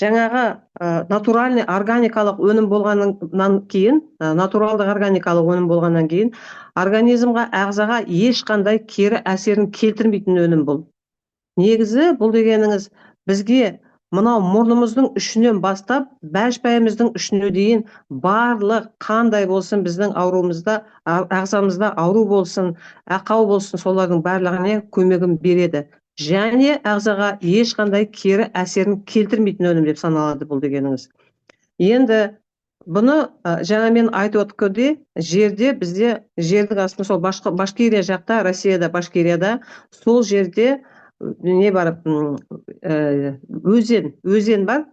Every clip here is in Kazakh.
жаңағы натуральный органикалық өнім болғаннан кейін, натуралдық органикалық өнім болғаннан кейін организмға, ағзаға ешқандай кері әсерін келтірмейтін өнім бұл. Негізі бұл дегеніңіз бізге мынау мұрнымыздың ұшынан бастап бәшбәйіміздің ұшына дейін барлық қандай болсын біздің ауруымызда, ағзамызда ауру болсын, ақау болсын, солардың барлығына көмегін береді. Және ағзаға ешқандай кері әсерін келтірмейтін өнім деп саналады бұл дегеніңіз. Енді бұны жаңа мен айтып өткенде жерде бізде жердің астында сол Башкирия жақта, Россияда, Башкирияда сол жерде не бар, өзен бар.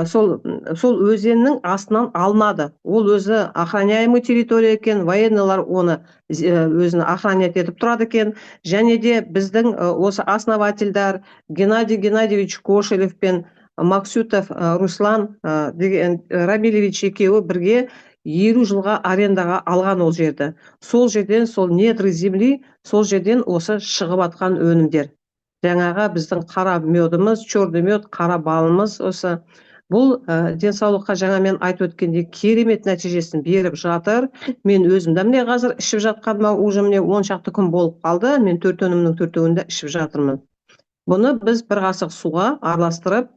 Сол өзеннің астынан алынады. Ол өзі охраняемый территория екен, военныйлар оны өзін охранять етіп тұрады екен. Және де біздің осы основательдар Геннадий Геннадьевич Кошелев пен Максютов Руслан Рамилевич екеуі бірге 50 жылға арендаға алған ол жерді. Сол жерден, сол недры земли, сол жерден осы шығып атқан өнімдер. Жаңаға біздің қара медіміз, черный мед, қара балымыз осы. Бұл денсаулыққа жаңа мен айтып өткенде керемет нәтижесін беріп жатыр. Мен өзімді міне қазір ішіп жатқаныма уже міне 10 шақты күн болып қалды. Мен 4 өнімнің 4-ін де ішіп жатырмын. Бұны біз бір қасық суға араластырып,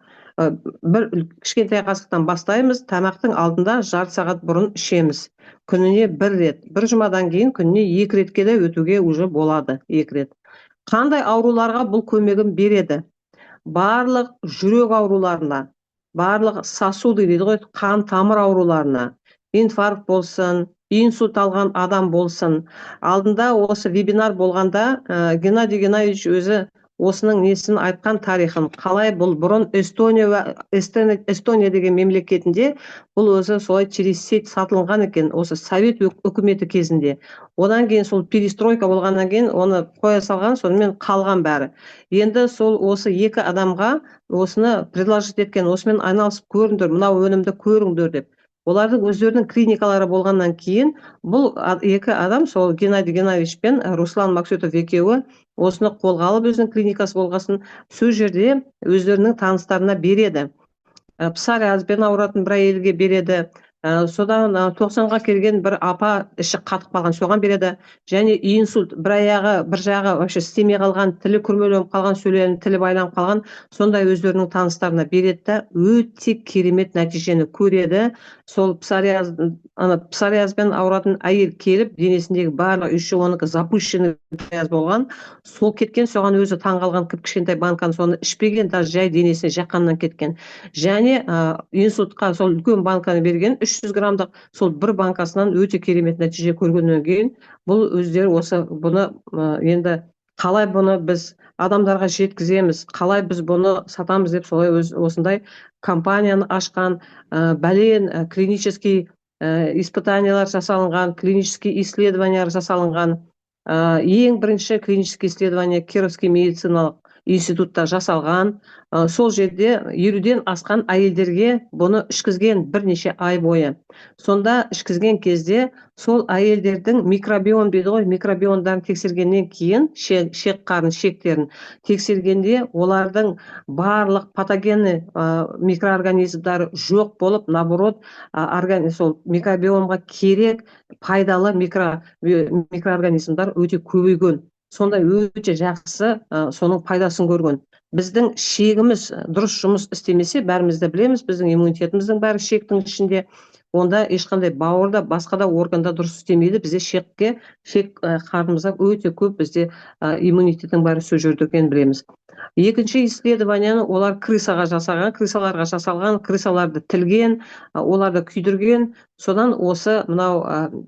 бір кішкентай қасықтан бастаймыз, тамақтың алдында жарты сағат бұрын ішеміз. Күніне 1 рет, бір жұмадан кейін күніне 2 ретке де өтуге уже болады, 2 рет. Қандай ауруларға бұл көмегін береді? Барлық жүрек ауруларына, барлық сосуды дейді ғой, қан тамыр ауруларына, инфаркт болсын, инсульт алған адам болсын. Алдында осы вебинар болғанда Геннадий Геннадьевич өзі осының несін айтқан тарихын, қалай бұл бұрын Эстония деген мемлекетінде бұл өзі солай через сеть сатылынған екен, осы совет үкіметі кезінде. Одан кейін сол перестройка болғаннан кейін оны қоя салған, сонымен қалған бәрі. Енді сол осы 2 адамға осыны предложить еткен, осымен айналысып көріңдер, мынау өнімді көріңдер деп. Олардың өздерінің клиникалары болғаннан кейін бұл 2 адам, сол Геннадий Геннадьевич пен Руслан Максютов екеуі осыны қолға алып, өзінің клиникасы болғасын, сол жерде өздерінің таныстарына береді. Псориазбен ауыратын бір әйелге береді. Содан 90-ға келген бір апа іші қатып қалған, соған береді. Және инсульт, бір жағы вообще істемей қалған, тілі күрмеліп қалған, сөйлем тілі байланып қалған, сондай өздерінің таныстарына береді, өте керемет нәтижені көреді. Сол псориазбен ауыратын әйел келіп, денесіндегі барлық үші оныкі запущенный псориаз болған, сол кеткен, соған өзі таңғалған, кішкентай банканы соны ішпеген, даже жай денесіне жаққаннан кеткен. Және инсультқа сол үлкен банканы берген, 300 грамдық, сол бір банкасынан өте керемет нәтиже көргеннен кейін, бұл өздері осы бұны енді қалай бұны біз адамдарға жеткіземіз, қалай біз бұны сатамыз деп солай осындай компанияны ашқан, бәлен клинический испытаниялар жасалынған, клинический исследованиялар жасалынған. Ең бірінші клинический исследование Кировский медициналық институтта жасалған. Сол жерде 50-ден асқан әйелдерге бұны ішкізген бірнеше ай бойы. Сонда ішкізген кезде сол әйелдердің микробиом дейді ғой, микробиондарын тексергеннен кейін, шек қарын, шектерін тексергенде олардың барлық патогенный микроорганизмдары жоқ болып, наоборот, сол микробиомға керек пайдалы микроорганизмдар өте көбейген. Сондай өте жақсы соның пайдасын көрген. Біздің шегіміз дұрыс жұмыс істемесе, бәріміз де білеміз, біздің иммунитетіміздің бәрі шектің ішінде. Онда ешқандай бауырда, басқа да органда дұрыс істемейді. Бізде шек қарнымызда өте көп, бізде иммунитеттің бәрі сол жерде екенін білеміз. Екінші исследованияны олар крысаларға жасалған, крысаларды тілген, оларды күйдірген. Содан осы мынау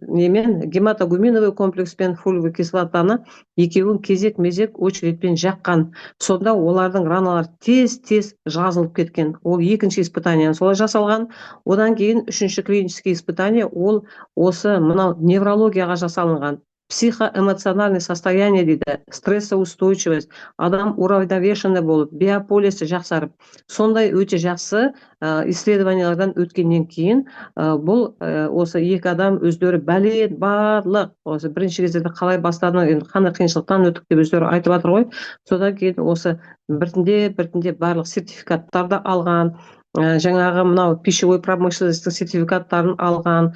немен гематогуминовый комплекспен фолиевый кислотаны екеуін кезек-мезек очередьпен жаққан. Сонда олардың раналар тез жазылып кеткен. Ол екінші испытанияны солай жасалған. Одан кейін үшінші клинический испытание ол осы мынау неврологияға жасалынған. Психоэмоциональный состояние дейді, стрессоустойчивость, адам уравновешенный болып, биополисі жақсарып. Сондай өте жақсы исследованиялардан өткеннен кейін бұл осы 2 адам өздері бәлен барлық осы бірінші кездерде қалай бастады, қандай қиыншылықтан өттік деп өздері айтып жатыр ғой. Содан кейін осы біртінде барлық сертификаттарды алған. жаңағы мынау пищевой промышленностьтің сертификаттарын алған,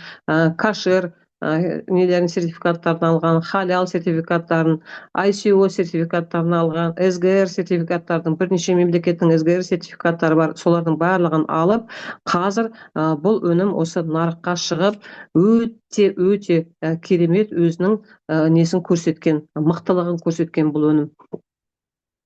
кашер нелерін сертификаттарын алған, халал сертификаттарын, ICO сертификаттарын алған, СГР сертификаттардың бірнеше мемлекеттің СГР сертификаттары бар, солардың барлығын алып, қазір бұл өнім осы нарыққа шығып, өте өте керемет өзінің несін көрсеткен, мықтылығын көрсеткен бұл өнім.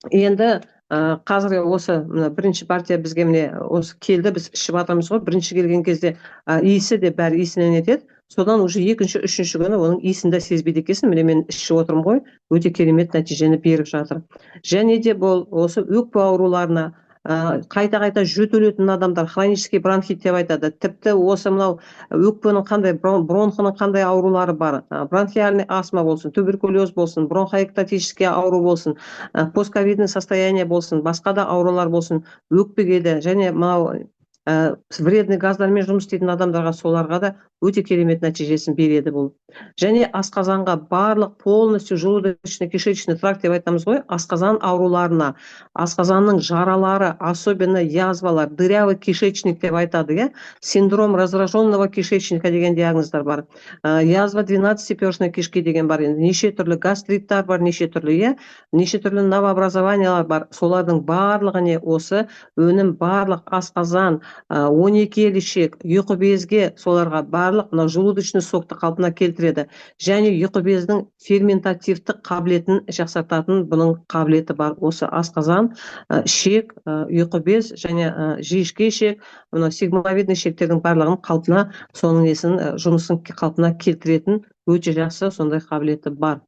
Енді қазір осы бірінші партия бізге міне осы келді, біз ішіп жатырмыз ғой. Бірінші келген кезде иісі де бәрі иісінен етеді. Содан уже екінші, үшінші күні оның иісін де сезбейді екенсің. Міне мен ішіп отырмын ғой, өте керемет нәтижені беріп жатыр. Және де бұл осы өкпе ауруларына қайта жөтелетін адамдар хронический бронхит деп айтады. Тіпті осы мынау өкпенің қандай, бронхының қандай аурулары бар, бронхиальный астма болсын, туберкулез болсын, бронхоэктатический ауру болсын, постковидный состояние болсын, басқа да аурулар болсын, өкпеге де және мынау вредный газдармен жұмыс істейтін адамдарға, соларға да өте керемет нәтижесін береді бұл. Және асқазанға барлық полностью желудочно-кишечный тракт деп айтамыз ғой, асқазан ауруларына, асқазанның жаралары, особенно язвалар, дырявый кишечник деп айтады, синдром раздраженного кишечника деген диагноздар бар. Язва 12-перстной кишки деген бар, неше түрлі гастриттар бар, неше түрлі новообразованиялар бар. Солардың барлығыне осы өнім барлық асқазан, 12 елішек, ұйқы безге, соларға барлық желудочный сокты қалпына келтіреді. Және ұйқы бездің ферментативтік қабілетін жақсартатын бұның қабілеті бар. Осы асқазан, ішек, ұйқы без және жіңішке ішек, сигмовидный ішектердің барлығын қалпына, соның несін жұмысын қалпына келтіретін өте жақсы сондай қабілеті бар.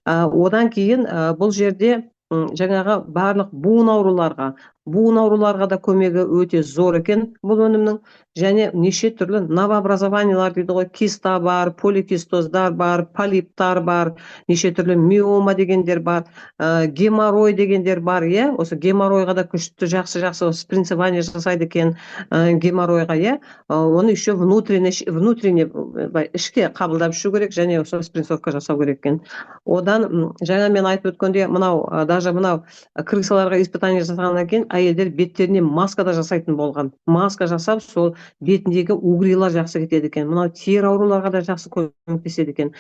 Одан кейін бұл жерде жаңағы барлық буын ауруларға да көмегі өте зор екен бұл өнімнің. Және неше түрлі новообразованиялар дейді ғой, киста бар, поликистоздар бар, полиптар бар, неше түрлі миома дегендер бар, геморрой дегендер бар, осы геморройға да күшті жақсы спринцевание жасайды екен геморройға, оны еще внутренне ішке қабылдап ішу керек, және осы спринцовка жасау керек екен. Одан жаңа мен айтып өткенде, даже мынау крысаларға испытание жасағаннан кейін әйелдер беттеріне маска да жасайтын болған. Маска жасап, сол бетіндегі угрилар жақсы кетеді екен. Мынау тері ауруларға да жақсы көмектеседі екен.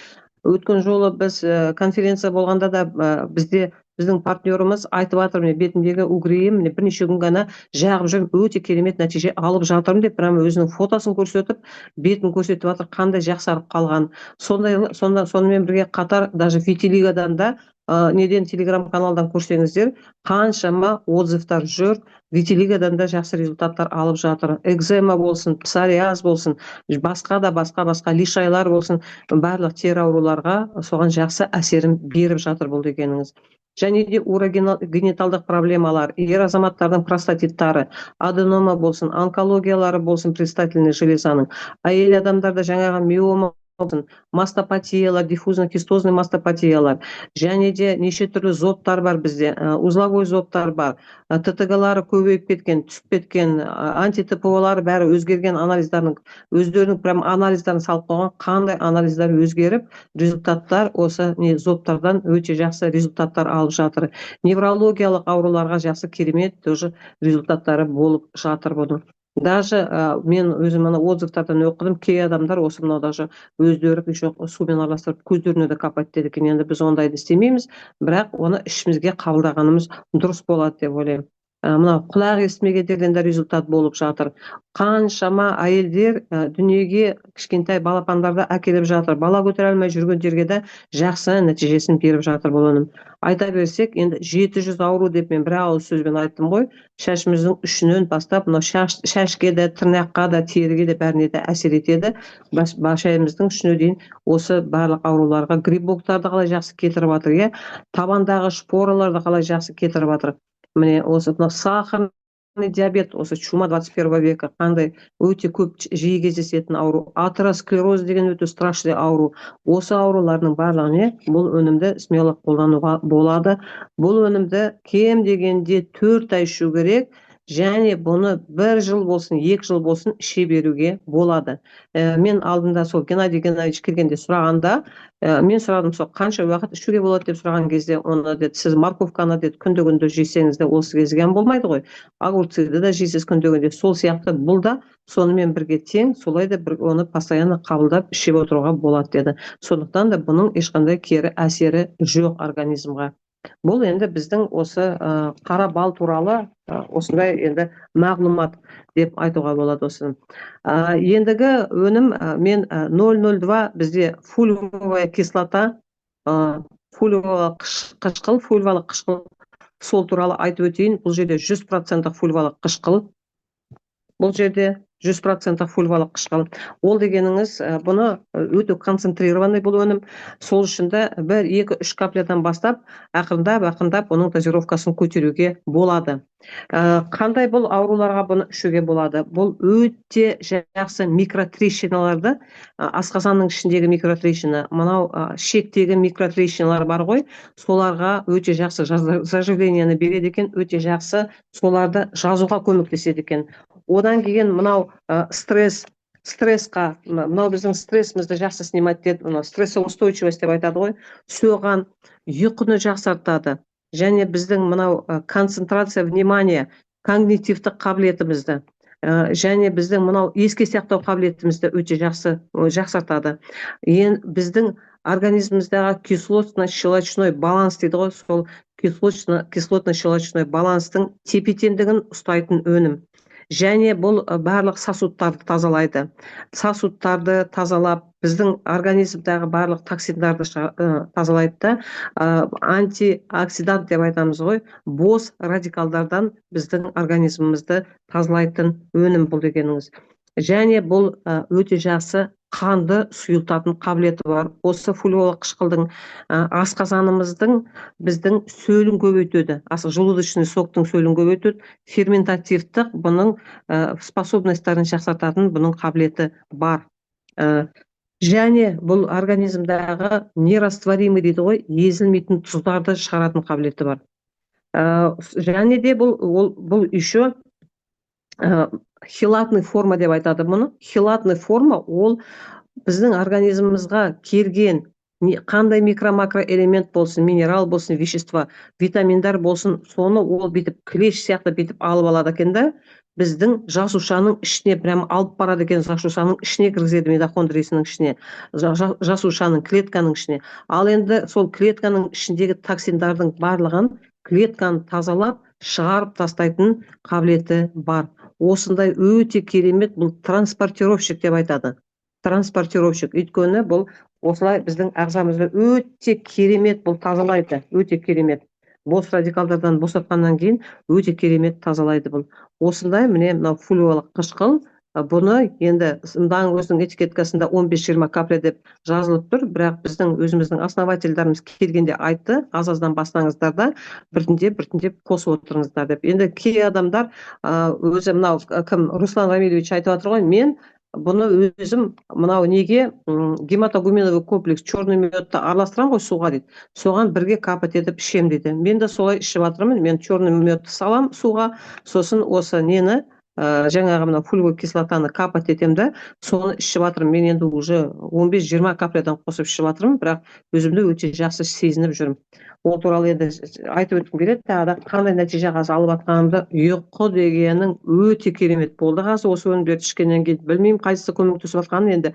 Өткен жолы біз конференция болғанда да біздің партнеріміз айтып жатыр, бетіндегі угрийім бірнеше күн ғана жағып жүріп, өте керемет нәтиже алып жатырмын деп, прямо өзінің фотосын көрсетіп, бетін көрсетіп жатыр, қандай жақсарып қалған. Сонымен бірге қатар, даже витилигадан да телеграм-каналдан көрсеңіздер, қаншама отзывтар жүр, витилигадан да жақсы результаттар алып жатыр. Экзема болсын, псориаз болсын, басқа лишайлар болсын, барлық тері ауруларға соған жақсы әсерін беріп жатыр бұл дегеніңіз. Және де урогениталдық проблемалар, ер азаматтардың простатиттары, аденома болсын, онкологиялары болсын, предстательный железаның, әйел адамдарда жаңағы миома болсын, мастопатиялар, диффузно-кистозный мастопатиялар, және де неше түрлі зобтар бар бізде, узловой зобтар бар, ТТГ-лары көбейіп кеткен, түсіп кеткен, анти-ТПО-лары бәрі өзгерген, өздерінің прям анализдарын салып қойған, қандай анализдар өзгеріп, результаттар осы зобтардан өте жақсы результаттар алып жатыр. Неврологиялық ауруларға жақсы керемет тоже результаттары болып жатыр бұның. Даже мен өзім отзывтардан оқыдым, кей адамдар осы мынау даже өздері сумен араластырып көздеріне де капать деді екен. Енді біз ондайды істемейміз, бірақ оны ішімізге қабылдағанымыз дұрыс болады деп ойлаймын. Мынау құлақ естімегендерден де результат болып жатыр. Қаншама әйелдер дүниеге кішкентай балапандарды әкеліп жатыр. Бала көтере алмай жүргендерге де жақсы нәтижесін беріп жатыр бұл өнім. Айта берсек, енді 700 ауру деп мен бір ауыз сөзбен айттым ғой. Шашымыздың үшінен бастап, шашке де, тырнаққа да, теріге де, бәріне де әсер етеді. Башайымыздың үшіне дейін осы барлық ауруларға, грибоктарды қалай жақсы кетіріп жатыр, табандағы шпораларды қалай жақсы кетіріп жатыр. Міне осы сахарный диабет, осы чума 21 века, қандай өте көп жиі кездесетін ауру, атеросклероз деген өте страшный ауру. Осы аурулардың барлығына бұл өнімді смело қолдануға болады. Бұл өнімді кем дегенде 4 ай ішу керек, және бұны 1 жыл болсын 2 жыл болсын іше беруге болады. Мен алдында сол Геннадий Геннадьевич келгенде сұрағанда, мен сұрадым, сол қанша уақыт ішуге болады деп сұраған кезде, оны деді, сіз морковканы деді күнде жесеңіз де ол сізге зиян болмайды ғой, огурцты да жейсіз күнде, сол сияқты бұл да сонымен бірге тең, солай да бір оны постоянно қабылдап ішіп отыруға болады деді. Сондықтан да бұның ешқандай кері әсері жоқ организмға. Бұл енді біздің осы қара бал туралы осындай енді мағлұмат деп айтуға болады осыны. Ендігі өнім мен 002 бізде фульвовая кислота, фульвалық қышқыл, сол туралы айтып өтейін. Бұл жерде 100% фульвалық қышқыл. Бұл жерде 100% фульвалық қышқыл. Ол дегеніңіз, бұны өте концентрированный бұл өнім. Сол үшін де 1-2-3 каплядан бастап, ақырындап оның дозировкасын көтеруге болады. Қандай бұл ауруларға бұны ішуге болады? Бұл өте жақсы микротрещиналарды, асқазанның ішіндегі микротрещина, мынау шектегі микротрещиналар бар ғой, соларға өте жақсы заживлениені береді екен, өте жақсы соларды жазуға көмектеседі екен. Одан кейін мынау стрессқа, мынау біздің стрессімізді жақсы снимать етеді, стрессоустойчивость деп айтады ғой, соған ұйқыны жақсартады. Және біздің мынау концентрация внимания, когнитивтік қабілетімізді, және біздің мынау еске сақтау қабілетімізді өте жақсартады. Біздің организміміздегі кислотно-щелочной баланс дейді ғой, сол кислотно-щелочной баланстың тепе-теңдігін ұстайтын өнім. Және бұл барлық сосудтарды тазалайды. Сосудтарды тазалап, біздің организмдағы барлық токсиндарды тазалайды да, антиоксидант деп айтамыз ғой, бос радикалдардан біздің организмімізді тазалайтын өнім бұл дегеніңіз. Және бұл өте жақсы қанды сұйылтатын қабілеті бар. Осы фульвалық қышқылдың асқазанымыздың біздің сөлін көбейтеді. Желудочный соктың сөлін көбейтеді. Ферментативтік бұның способностьтарын жақсартатын бұның қабілеті бар. Және бұл организмдағы нерастворимый дейді ғой, езілмейтін тұздарды шығаратын қабілеті бар. Және де бұл еще хелатный форма деп айтады мұны. Хелатный форма ол біздің организмімізға келген қандай микро-макро элемент болсын, минерал болсын, вещество, витаминдар болсын, соны ол бетіп клеш сияқты бетіп алып алады екен да, біздің жасушаның ішіне прямо алып барады екен, жасушаның ішіне кіргізеді, митохондриясының ішіне, жасушаның, клетканың ішіне. Ал енді сол клетканың ішіндегі токсиндардың барлығын клетканы тазалап шығарып тастайтын қабілеті бар. Осындай өте керемет, бұл транспортировщик деп айтады. Транспортировщик. Өйткені бұл осылай біздің ағзамызды өте керемет бұл тазалайды. Өте керемет. Бос радикалдардан босатқаннан кейін өте керемет тазалайды бұл. Осындай міне мынау фульвалық қышқыл. Бұны енді өзінің этикеткасында 15-20 капля деп жазылып тұр, бірақ біздің өзіміздің основательдарымыз келгенде айтты, аз-аздан бастаңыздар да, біртіндеп қосып отырыңыздар деп. Енді кей адамдар өзі мынау кім Руслан Рамилевич айтып жатыр ғой, мен бұны өзім мынау неге гематогуминовый комплекс черный медті араластырам ғой суға дейді, соған бірге капать етіп ішем дейді. Мен де солай ішіп жатырмын, мен черный медті салам суға, сосын осы нені жаңағы мына фульвовый кислотаны капать етем да, соны ішіп жатырмын. Мен енді уже 15-20 каплядан қосып ішіп жатырмын, бірақ өзімді өте жақсы сезініп жүрмін. Ол туралы енді айтып өткім келеді, тағы да қандай нәтиже қазір алып жатқанымды. Ұйқы дегенің өте керемет болды қазір осы өнімдерді ішкеннен кейін. Білмеймін қайсысы көмектесіп жатқанын, енді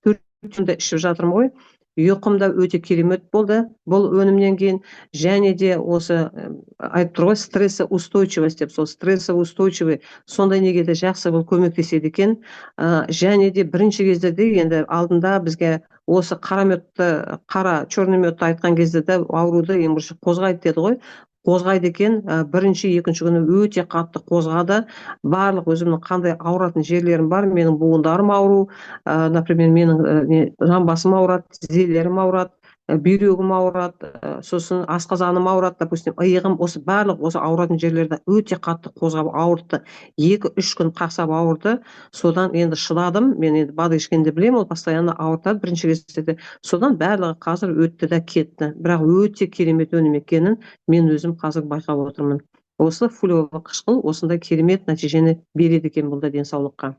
4-тінде ішіп жатырмын ғой. Ұйқым да өте керемет болды бұл өнімнен кейін. Және де осы айтып тұр ғой, стрессоустойчивость деп, сол стрессоустойчивый сондай неге де жақсы бұл көмектеседі екен. Және де бірінші кездерде енді алдында бізге осы қара черный медті айтқан кезде де ауруды қозғайды деді ғой. Қозғайды екен, бірінші, екінші күні өте қатты қозғады. Барлық өзімнің қандай ауыратын жерлерім бар, менің буындарым ауру, например, менің жамбасым ауырады, тізелерім ауырады, бүйрегім ауырады, сосын асқазаным ауырады, допустим, иығым, осы барлық осы ауыратын жерлерді өте қатты қозғап ауыртты. 2-3 күн қақсап ауырды. Содан енді шыдадым. Мен енді БАД ішкенде білемін, ол постоянно ауыртады бірінші кездерде. Содан барлығы қазір өтті да кетті. Бірақ өте керемет өнім екенін мен өзім қазір байқап отырмын. осы фолиовый қышқыл осындай керемет нәтижені береді екен бұл да денсаулыққа.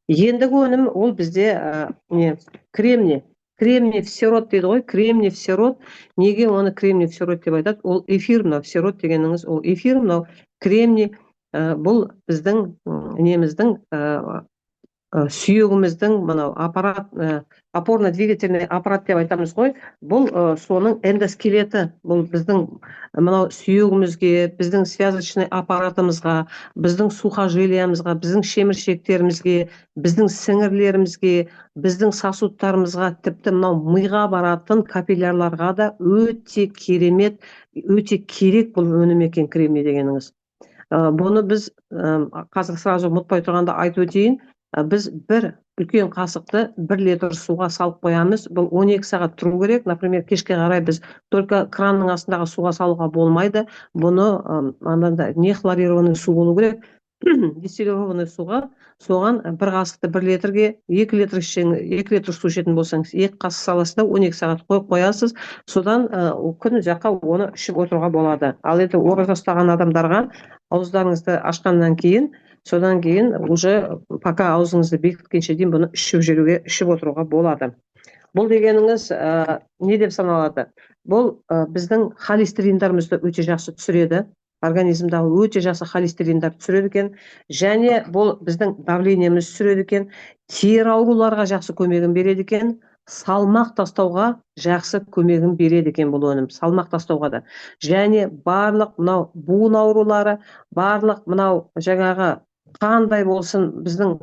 Ендігі өнім ол бізде кремний. Кремний-фсерот дейді ғой, кремний-фсерот. Неге оны кремний-фсерот деп айтады? Ол эфир, мынау фсерот дегеніңіз, ол эфир, мынау кремний. Бұл біздің неміздің сүйегіміздің мынау аппарат, опорно-двигательный аппарат деп айтамыз ғой, бұл соның эндоскелеті. Бұл біздің мынау сүйегімізге, біздің связочный аппаратымызға, біздің сухожилиямызға, біздің шеміршектерімізге, біздің сіңірлерімізге, біздің сосудтарымызға, тіпті мынау миға баратын капиллярларға да өте керемет, өте керек бұл өнім екен кремний дегеніңіз. Бұны біз қазір сразу ұмытпай тұрғанда айтып өтейін. Біз бір үлкен қасықты 1 литр суға салып қоямыз. Бұл 12 сағат тұру керек. Например, кешке қарай біз только кранның астындағы суға салуға болмайды. Бұны не хлорированный су болу керек, дистиллированный суға, соған бір қасықты 1 литрге 2 литр су ішетін болсаңыз, 2 қасық саласыз да 12 сағат қойып қоясыз. Содан күн жаққа оны ішіп отыруға болады. Ал енді ораза ұстаған адамдарға ауыздарыңызды ашқаннан кейін, содан кейін уже пока аузыңызды бекіткенше дейін бұны ішіп отыруға болады. Бұл дегеніңіз не деп саналады? Бұл біздің холестериндарымызды өте жақсы түсіреді. Организмдағы өте жақсы холестериндар түсіреді екен. Және бұл біздің давлениеміз түсіреді екен. Тері ауруларға жақсы көмегін береді екен. Салмақ тастауға жақсы көмегін береді екен бұл өнім. Салмақ тастауға да. Және барлық мынау буын аурулары, барлық мынау жаңағы қандай болсын біздің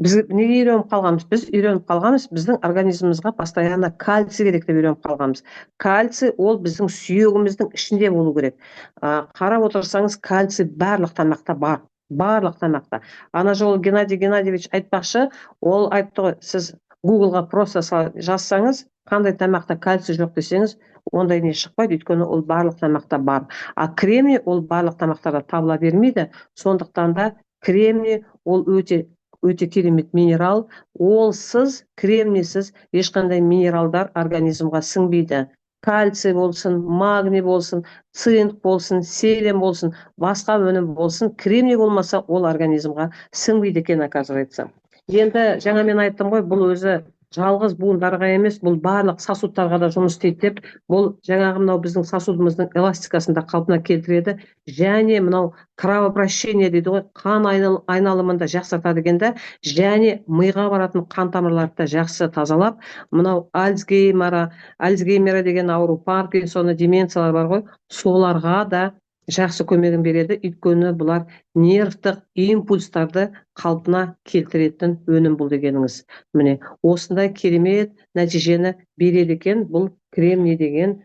біз неге үйреніп қалғанбыз? Біз үйреніп қалғанбыз, біздің организмімізға постоянно кальций керек деп үйреніп қалғанбыз. Кальций ол біздің сүйегіміздің ішінде болу керек. Қарап отырсаңыз, кальций барлық тамақта бар. Барлық тамақта. Ана жолы Геннадий Геннадьевич айтпақшы, ол айтты ғой, сіз Google-ға просто жазсаңыз, қандай тамақта кальций жоқ десеңіз, ондай не шықпайды, өйткені ол барлық тамақта бар. Кремний ол барлық тамақтарда табыла бермейді. Сондықтан да кремний ол өте керемет минерал. Олсыз, кремнийсіз ешқандай минералдар организмға сіңбейді. Кальций болсын, магний болсын, цинк болсын, селен болсын, басқа өнім болсын, кремний болмаса ол организмға сіңбейді екен, оказывается. Енді жаңа мен айттым ғой, бұл өзі жалғыз буындарға емес, бұл барлық сосудтарға да жұмыс істейді деп, бұл жаңағы мынау біздің сосудымыздың эластикасын да қалпына келтіреді, және мынау кровообращение дейді ғой, қан айналымында жақсартады екен да, және миға баратын қан тамырларды да жақсы тазалап, мынау Альцгеймера деген ауру, Паркинсоны, деменциялар бар ғой, соларға да жақсы көмегін береді, өйткені бұлар нервтық импульстарды қалпына келтіретін өнім бұл дегеніңіз. Міне, осындай керемет нәтижені береді екен бұл кремний деген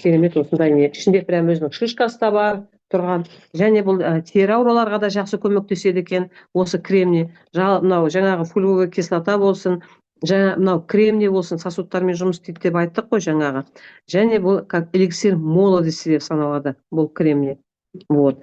керемет осындай не. Ішінде прям өзінің шишкасы да бар тұрған. Және бұл тері ауруларға да жақсы көмектеседі екен осы кремний. Мынау жаңағы фолиевая кислота болсын, жаңа мынау кремний болсын, сосудтармен жұмыс істейді деп айттық қой жаңағы. Және бұл как эликсир молодости деп саналады бұл кремний. Вот.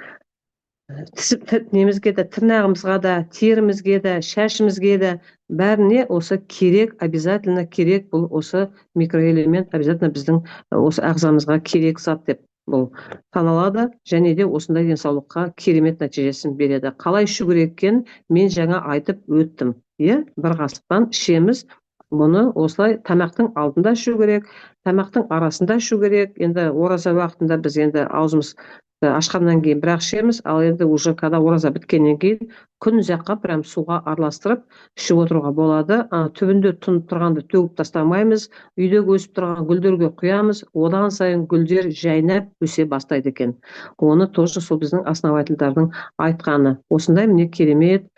Немізге де, тырнағымызға да, терімізге де, шашымызге де бәріне осы керек, обязательно керек бұл осы микроэлемент, обязательно біздің осы ағзамызға керек зат деп бұл саналады, және де осындай денсаулыққа керемет нәтижесін береді. Қалай ішу керек екенін мен жаңа айтып өттім. Бір қасықтан ішеміз, бұны осылай тамақтың алдында ішу керек, тамақтың арасында ішу керек. Енді ораза уақытында біз енді аузымыз ашқаннан кейін бірақ ішеміз, ал енді уже когда ораза біткеннен кейін күн ұзаққа прям суға араластырып ішіп отыруға болады. Түбінде тұнып тұрғанды төгіп тастамаймыз, үйдегі өсіп тұрған гүлдерге құямыз, одан сайын гүлдер жайнап өсе бастайды екен. Оны тоже сол біздің основательдардың айтқаны. Осындай міне керемет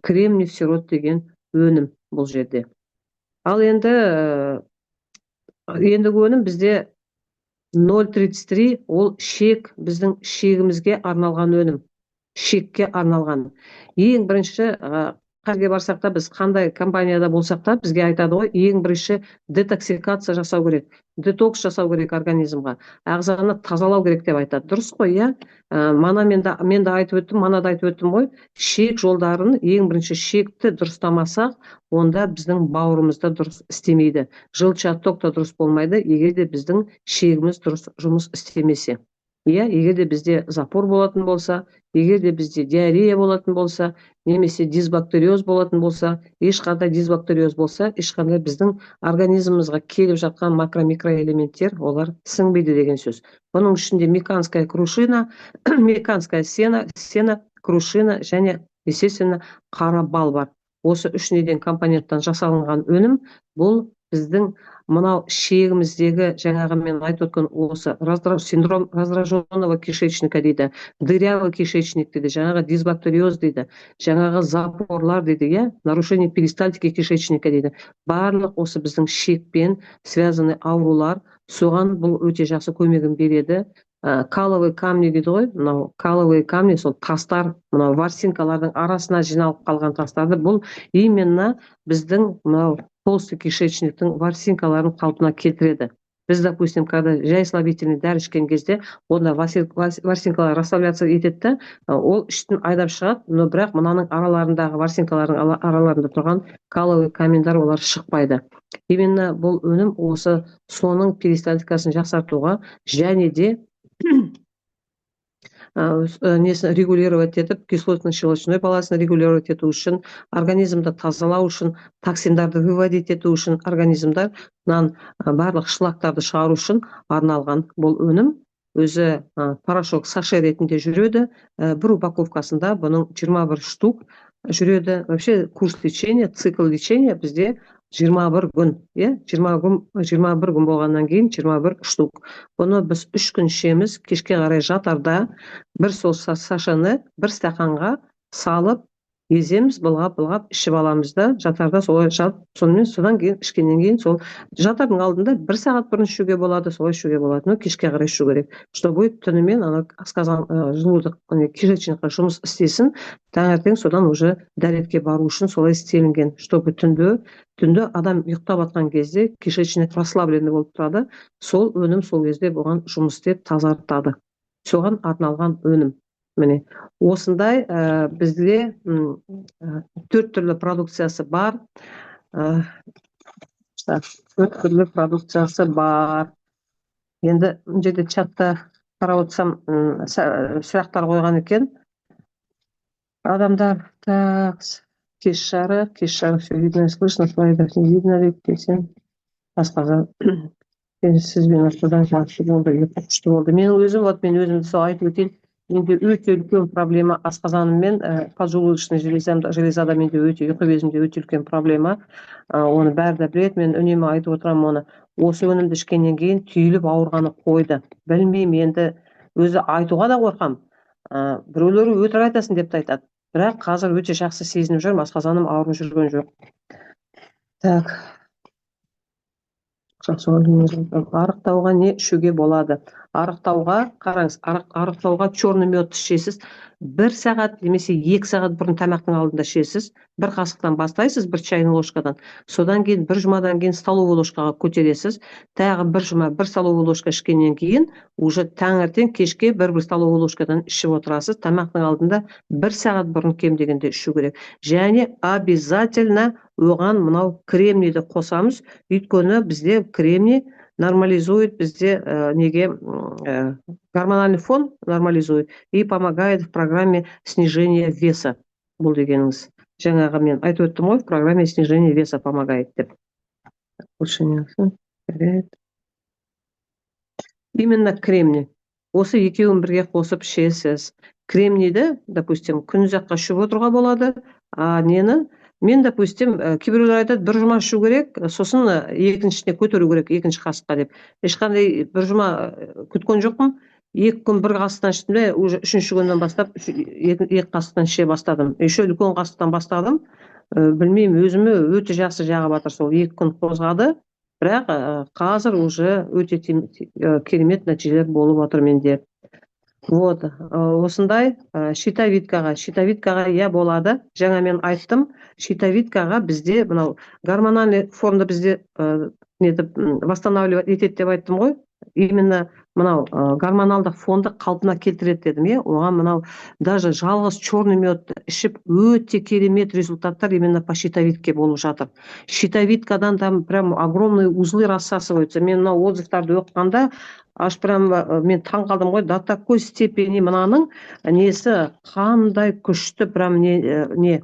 кремний-фсерот деген өнім бұл жерде. Ал ендігі өнім бізде 0,33 ол шек, біздің шегімізге арналған өнім, шекке арналған. Ең бірінші қайда барсақ та, біз қандай компанияда болсақ та, бізге айтады ғой, ең бірінші детоксикация жасау керек, детокс жасау керек организмға, ағзаны тазалау керек деп айтады. Дұрыс қой, иә? Мен де айтып өттім, манада айтып өттім ғой, шек жолдарын ең бірінші шекті дұрыстамасақ, онда біздің бауырымызда дұрыс істемейді. Желчаток та дұрыс болмайды, егер де біздің шегіміз дұрыс жұмыс істемесе. иә, егер де бізде запор болатын болса, егер де бізде диарея болатын болса, немесе дисбактериоз болатын болса, ешқандай дисбактериоз болса, ешқандай біздің организмімізге келіп жатқан макро-микроэлементтер олар сіңбейді деген сөз. Бұның ішінде меканская крушина, меканская сена, крушина және естественно қара бал бар. Осы үш неден компоненттен жасалынған өнім бұл біздің мынау ішегіміздегі жаңағы мен айтып өткен осы синдром раздраженного кишечника дейді, дырявый кишечник дейді, жаңағы дисбактериоз дейді, жаңағы запорлар дейді, иә, нарушение перистальтики кишечника дейді. Барлық осы біздің ішекпен связанный аурулар, соған бұл өте жақсы көмегін береді. Каловый камни дейді ғой, мынау каловый камни, сол тастар, мынау ворсинкалардың арасына жиналып қалған тастарды, бұл именно біздің мынау толстый кишечниктің ворсинкаларын қалпына келтіреді. Біз, допустим, когда жай слабительный дәрі ішкен кезде, онда ворсинкалар расслабляться етеді, ол іштен айдап шығады, но бірақ мынаның араларындағы ворсинкалардың араларында тұрған каловый каменьдар олар шықпайды. Именно бұл өнім осы соның перистальтикасын жақсартуға және де несін регулировать етіп, кислотно-щелочной баласын регулировать ету үшін, организмді тазалау үшін, токсиндарды выводить ету үшін, организмдардан барлық шлактарды шығару үшін арналған бұл өнім. Өзі порошок саше ретінде жүреді. Бір упаковкасында бұның 21 штук жүреді. Вообще курс лечения, цикл лечения бізде 21 күн, 21 күн болғаннан кейін 21 штук. Бұны біз 3 күн ішеміз, кешке қарай жатарда бір сол сашаны бір стақанға салып еземіз, былғап ішіп аламыз да, жатарда солай жатып, сонымен содан кейін ішкеннен кейін сол жатардың алдында 1 сағат бұрын ішуге болады, солай ішуге болады, но кешке қарай ішу керек, что будет түнімен асқазан желудок кишечникқа жұмыс істесін, таңертең содан уже дәретке бару үшін солай істелінген, чтобы түнде адам ұйықтап жатқан кезде кишечник расслабленный болып тұрады, сол өнім сол кезде болған жұмыс істеп тазартады. Соған арналған өнім. Міне, осындай бізде 4 түрлі продукциясы бар. 4 түрлі продукциясы бар. Енді жерде чатта қарап отырсам, сұрақтар қойған екен. Адамдар, так, кеш жарық, все видно и слышно, слайдов не видно ли, десем, асқазан сізбен астадан жақсы болды, күшті болды. Мен өзімді сол айтып өтейін. Менде өте үлкен проблема асқазаныммен, поджелудочный железада менде өте, ұйқы безімде өте үлкен проблема. Оны бәрі де біледі, мен үнемі айтып отырамын оны. Осы өнімді ішкеннен кейін түйіліп ауырғаны қойды. Білмеймін, енді өзі айтуға да қорқам. Біреулері өтірік айтасың деп айтады. Бірақ қазір өте жақсы сезініп жүрмін, асқазаным ауырып жүрген жоқ. Так. Арықтауға не ішуге болады? Арықтауға, қараңыз, арықтауға черный мед ішесіз, 1 сағат немесе 2 сағат бұрын тамақтың алдында ішесіз, 1 қасықтан бастайсыз, 1 чайный ложкадан, содан кейін 1 жұмадан кейін столовый ложкаға көтересіз, тағы 1 жұма 1 столовый ложка ішкеннен кейін, уже таңертең кешке 1 столовый ложкадан ішіп отырасыз, тамақтың алдында 1 сағат бұрын кем дегенде ішу керек. Және обязательно оған мынау кремнийді қосамыз, өйткені бізде кремний нормализует, бізде неге гормональный фон нормализует и помогает в программе снижения веса. Бұл дегеніңіз. Жаңағы мен айтып өттім ғой, в программе снижения веса помогает деп. Именно кремний. Осы екеуін бірге қосып ішесіз. Кремнийді, допустим, күн ұзаққа ішіп отыруға болады, мен, допустим, кейбіреулер айтады, 1 жұма ішу керек, сосын екіншісіне көтеру керек, 2 қасыққа деп. Ешқандай 1 жұма күткен жоқпын. 2 күн 1 қасықтан іштім де, уже 3-ші күннен бастап 2 қасықтан іше бастадым. Еще үлкен қасықтан бастадым. Білмеймін, өзіме өте жақсы жағы батыр, сол 2 күн қозғады. Бірақ қазір уже өте керемет нәтижелер болып отыр менде. Вот, осындай щитовидкаға я болады. Жаңа мен айттым, щитовидкаға бізде мынау гормональный фонды бізде восстанавливать етеді деп айттым ғой. именно мынау гормоналдық фонды қалпына келтіреді дедім, иә. Оған мынау даже жалғыз черный медті ішіп өте керемет результаттар именно по щитовидке болып жатыр. Щитовидкадан там прям огромные узлы рассасываются. Мен мынау отзывтарды оқығанда аж прям мен таң қалдым ғой, до такой степени мынаның несі қандай күшті, прям не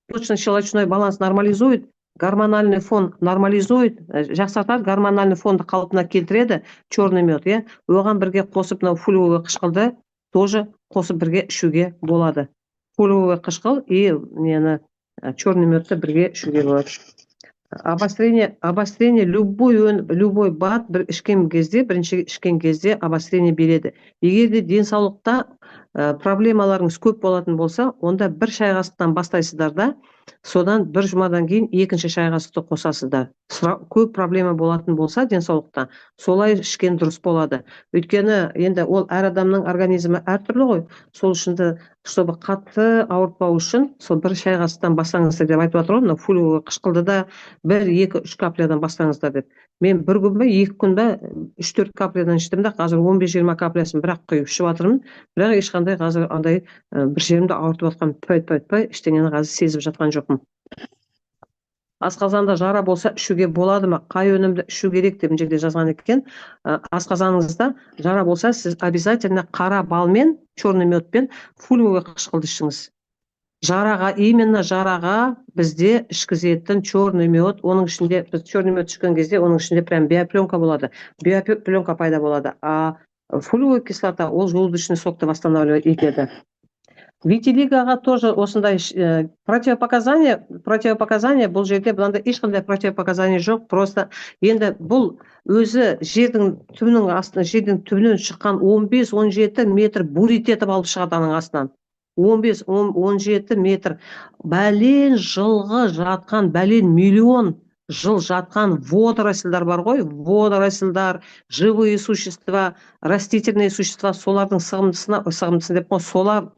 почечно-щелочной баланс нормализует, гормональный фон нормализует, жақсартады, гормональный фонды қалпына келтіреді черный мед, иә. Оған бірге қосып мынау фолиевый қышқылды тоже қосып бірге ішуге болады. Фолиевый қышқыл и нені черный медті бірге ішуге болады. Обострение любой бат бір ішкен кезде, бірінші ішкен кезде обострение береді. Егер де денсаулықта проблемаларыңыз көп болатын болса, онда бір шай қасықтан бастайсыздар да, содан бір жұмадан кейін екінші шай қасықты қосасыздар. Көп проблема болатын болса денсаулықта, солай ішкен дұрыс болады. Өйткені енді ол әр адамның организмі әртүрлі ғой. Сол үшін де, чтобы қатты ауыртпау үшін, сол бір шай қасықтан бастаңыздар деп айтып жатыр ғой. Фолиевый қышқылды да 1-2-3 каплядан бастаңыздар деп. Мен бір күн бе, 2 күн бе 3-4 каплядан іштім да, қазір 15-20 каплясын бірақ құйып ішіп жатырмын. Бірақ ешқандай қазір андай бір жерімді ауыртып жатқан пай ештеңені қазір сезіп жатқан жоқпын. Асқазанда жара болса ішуге болады ма? Қай өнімді ішу керек деп жерде жазған екен. Асқазаныңызда жара болса, сіз обязательно қара балмен, черный медпен фолиевый қышқылды ішіңіз. Жараға, именно жараға бізде ішкізетін черный мед, оның ішінде біз черный мед ішкен кезде оның ішінде прям биопленка болады. Биопленка пайда болады. А фолиевая кислота ол желудочный сокты восстанавливать етеді. Витилигаға тоже осындай противопоказания бұл жерде бұланда ешқандай противопоказания жоқ. Просто енді бұл өзі жердің түбінен шыққан 15-17 метр бурит етіп алып шығады аның астынан. 15-17 метр бәлен жылғы жатқан, бәлен миллион жыл жатқан водоросльдар бар ғой, водоросльдар, живые существа, растительные существа, солардың сығымдысын деп қой, солар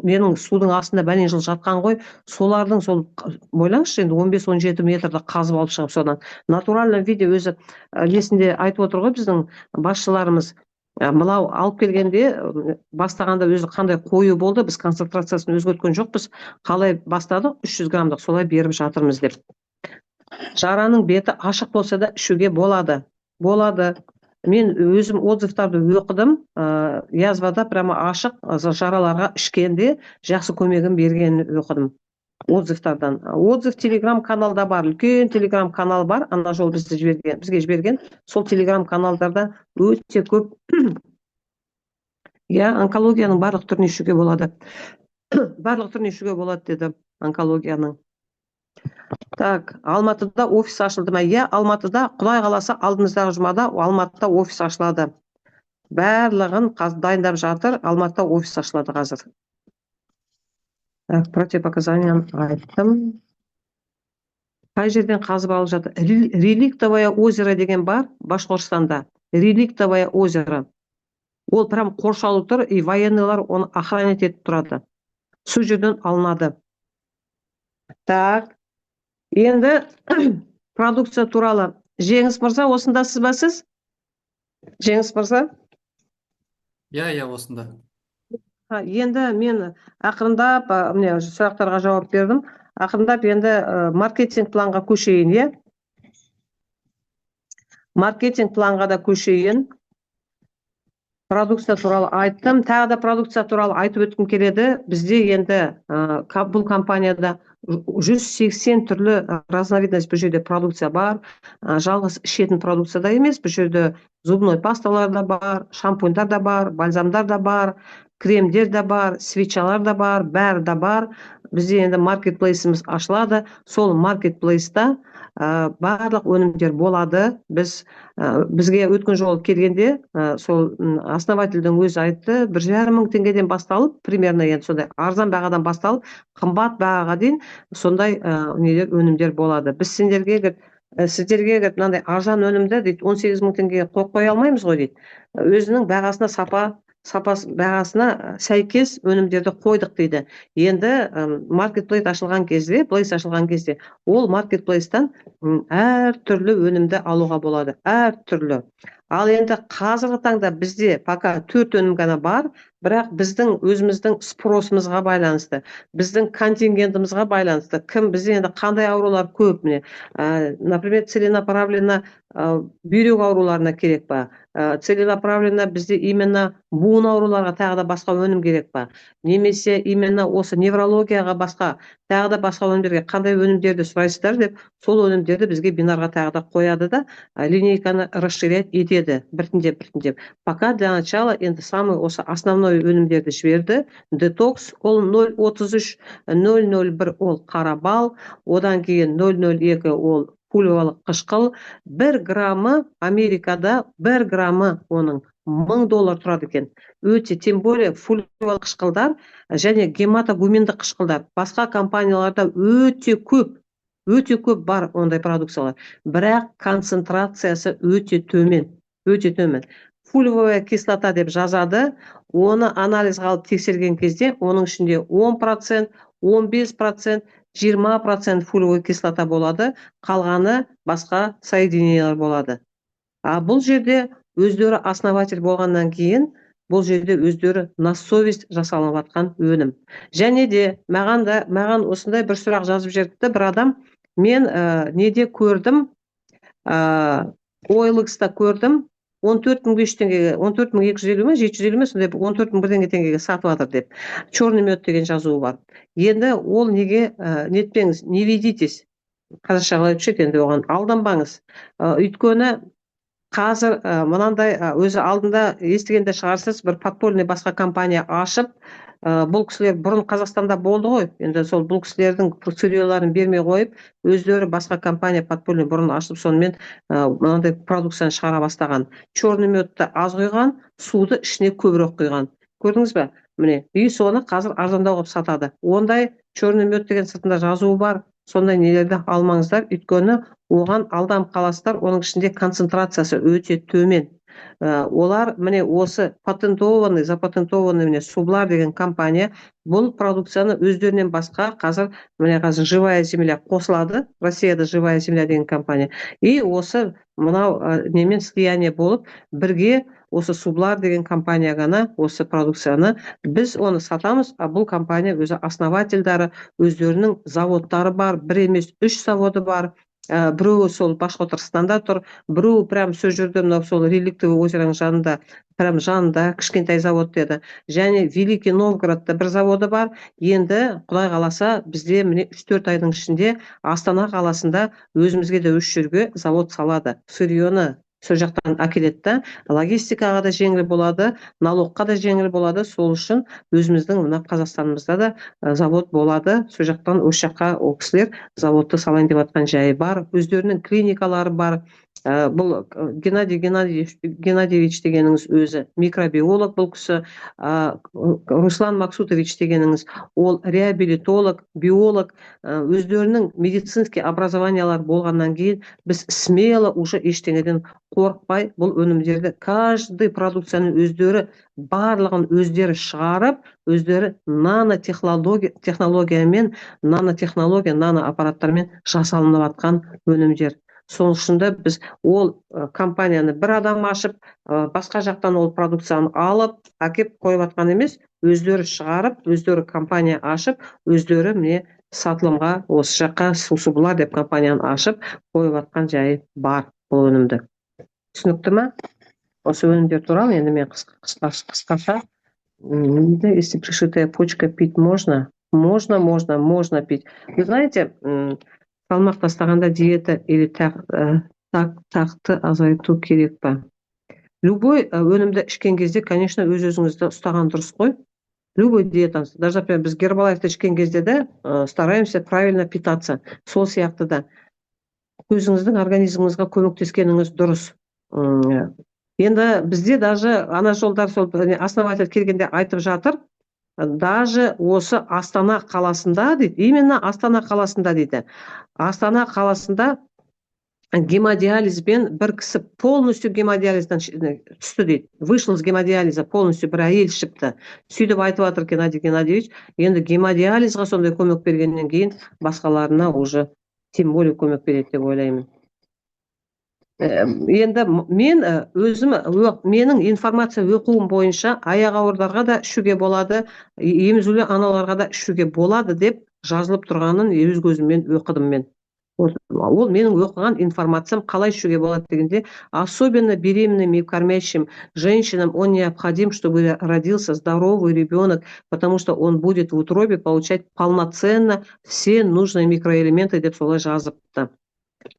менің судың астында бәлен жыл жатқан ғой, солардың сол ойлаңызшы енді 15-17 метрді қазып алып шығып, содан натуральный виде өзі есінде айтып отыр ғой біздің басшыларымыз. Мынау алып келгенде бастағанда өзі қандай қою болды, біз концентрациясын өзгерткен жоқпыз, қалай бастадық 300 грамдық солай беріп жатырмыз деп. Жараның беті ашық болса да ішуге болады. Мен өзім отзывтарды оқыдым, язвада прямо ашық жараларға ішкенде жақсы көмегін бергенін оқыдым отзывтардан. Отзыв телеграм каналда бар, үлкен телеграм канал бар, ана жол бізге жіберген, сол телеграм каналдарда өте көп онкологияның барлық түрін ішуге болады. Барлық түрін ішуге болады деді онкологияның. Так, Алматыда офис ашылды ма? Алматыда, Құдай қаласа, алдымыздағы жұмада Алматыда офис ашылады. Барлығын дайындап жатыр, Алматыда офис ашылады қазір. Противопоказания айттым. Қай жерден қазып алып жатыр? Реликтовое озеро деген бар Башқұртстанда. Реликтовое озеро. Ол прям қоршалып тұр, и военныйлар оны охранять етіп тұрады. Сол жерден алынады. Так, енді продукция туралы. Жеңіс мырза, осындасыз ба сіз? Жеңіс мырза? Осында. Енді мен ақырындап сұрақтарға жауап бердім. Ақырындап енді маркетинг планға көшейін, маркетинг планға да көшейін. Продукция туралы айттым. Тағы да продукция туралы айтып өткім келеді. Бізде енді бұл компанияда 180 түрлі разновидность бұл жерде продукция бар. Жалғыз ішетін продукция да емес. Бұл жерде зубной пасталар да бар, шампуньдар да бар, бальзамдар да бар, кремдер да бар, свечалар да бар, бәрі да бар. Бізде енді маркетплейсіміз ашылады. Сол маркетплейста барлық өнімдер болады. Бізге өткен жолы келгенде сол основательдің өзі айтты, 1,5 мың теңгеден басталып, примерно енді сондай арзан бағадан басталып, қымбат бағаға дейін сондай өнімдер болады. Біз сіздерге мынандай арзан өнімді дейді 18 мың теңгеге қоя алмаймыз ғой дейді. Өзінің бағасына бағасына сәйкес өнімдерді қойдық дейді. Енді маркетплейс ашылған кезде, ол маркетплейстан әр түрлі өнімді алуға болады. Әр түрлі. Ал енді қазіргі таңда бізде пока 4 өнім ғана бар, бірақ біздің өзіміздің спросымызға байланысты, біздің контингентімізға байланысты, кім бізде енді қандай аурулар көп, міне, например, целенаправленно бүйрек ауруларына керек па, целенаправленно бізде именно буын ауруларға тағы да басқа өнім керек па, немесе именно осы неврологияға басқа, тағы да басқа өнімдерге қандай өнімдерді сұрайсыздар деп, сол өнімдерді бізге бинарға тағы да қояды да линейканы расширять етеді біртіндеп. Пока для начала енді самый осы основной өнімдерді жіберді. Детокс ол 0,33, 0,01 ол қара бал, одан кейін 0,02 ол пульвалық қышқыл. 1 граммы Америкада 1 граммы оның $1000 тұрады екен. Өте, тем более пульвалық қышқылдар және гематогуминді қышқылдар басқа компанияларда өте көп бар ондай продукциялар, бірақ концентрациясы өте төмен. Фульвовая кислота деп жазады, оны анализға алып тексерген кезде оның ішінде 10%, 15%, 20% фульвовая кислота болады, қалғаны басқа соединениялар болады. Бұл жерде өздері основатель болғаннан кейін, бұл жерде өздері на совесть жасалып жатқан өнім. Және де маған осындай бір сұрақ жазып жіберіпті бір адам. Мен неде көрдім, OLX-та көрдім, 14.500 теңгеге, 14.250 ме, 750 ме, сондай 14.000 теңгеге сатып жатыр деп. Черный мед деген жазуы бар. Енді ол неге нетпеңіз, не ведитесь. Қазақша қалай түседі енді оған алданбаңыз. Өйткені қазір мынандай өзі алдында естігенде шығарсыз, бір подпольный басқа компания ашып, бұл кісілер бұрын Қазақстанда болды ғой, енді сол бұл кісілердің сырьеларын бермей қойып, өздері басқа компания подпольный бұрын ашып, сонымен мынандай продукцияны шығара бастаған. Черный медті аз құйған, суды ішіне көбірек құйған. Көрдіңіз бе? Міне, и соны қазір арзандау қылып сатады. Ондай черный мед деген сыртында жазуы бар. Сондай нелерді алмаңыздар, өйткені оған алданып қаласыздар, оның ішінде концентрациясы өте төмен. Олар міне осы запатентованный міне Сублар деген компания бұл продукцияны өздерінен басқа қазір Живая земля қосылады, Россияда Живая земля деген компания, и осы мынау немен слияние болып бірге осы Сублар деген компания ғана осы продукцияны біз оны сатамыз, бұл компания өзі основательдары, өздерінің заводтары бар, бір емес 3 заводы бар. Біреуі сол Башқұртстанда тұр, біреуі прям сол жерде мынау сол Реликтовый озероның жанында, прям жанында кішкентай завод деді. Және Великий Новгородта бір заводы бар. Енді Құдай қаласа бізде міне 3-4 айдың ішінде Астана қаласында өзімізге де 3 жерге завод салады. Сырьені сол жақтан әкеледі, логистикаға да жеңіл болады, налогқа да жеңіл болады. Сол үшін өзіміздің мына Қазақстанымызда да завод болады. Сол жақтан осы жаққа ол кісілер заводты салайын деп жатқан жайы бар. Өздерінің клиникалары бар. Бұл Геннадий Геннадьевич дегеніңіз өзі микробиолог, бұл кісі. Руслан Максутович дегеніңіз ол реабилитолог, биолог. Өздерінің медицинский образованиялар болғаннан кейін біз смело уже ештеңеден қорықпай бұл өнімдерді, каждый продукцияны өздері барлығын өздері шығарып, өздері нанотехнологиямен, наноаппараттармен жасалынып жатқан өнімдер. Сол үшін де біз ол компанияны бір адам ашып, басқа жақтан ол продукцияны алып, әкеп қойып жатқан емес, өздері шығарып, өздері компания ашып, өздері міне сатылымға осы жаққа Сублар деп компанияны ашып қойып жатқан жайы бар бұл өнімді. Түсінікті ме? Осы өнімдер туралы енді мен қысқаша. Если пришитая почка пить можно? Можно пить. Вы знаете, салмақ тастағанда диета или тақты азайту керек па? Любой өнімді ішкен кезде, конечно, өз-өзіңізді ұстаған дұрыс қой. Любой диетаңыз. Даже, например, біз Гербалайфты ішкен кезде де стараемся правильно питаться. Сол сияқты да өзіңіздің организміңізге көмектескеніңіз дұрыс. Енді бізде даже ана жолдар сол основатель келгенде айтып жатыр, даже осы Астана қаласында дейді, именно Астана қаласында дейді. Астана қаласында гемодиализбен бір кісі полностью гемодиализдан түсті дейді. Вышел с гемодиализа полностью бір әйел шықты. Сөйтіп айтып жатыр Геннадий Геннадьевич, енді гемодиализға сондай көмек бергеннен кейін басқаларына уже тем более көмек береді деп ойлаймын. енді мен өзім менің информация оқуым бойынша аяқ ауырларға да ішуге болады, емізулі аналарға да ішуге болады деп жазылып тұрғанын өз көзіммен оқыдым мен. Ол менің оқыған информациям. Қалай ішуге болады дегенде, особенно беременным и кормящим женщинам он необходим, чтобы родился здоровый ребенок, потому что он будет в утробе получать полноценно все нужные микроэлементы деп солай жазыпты.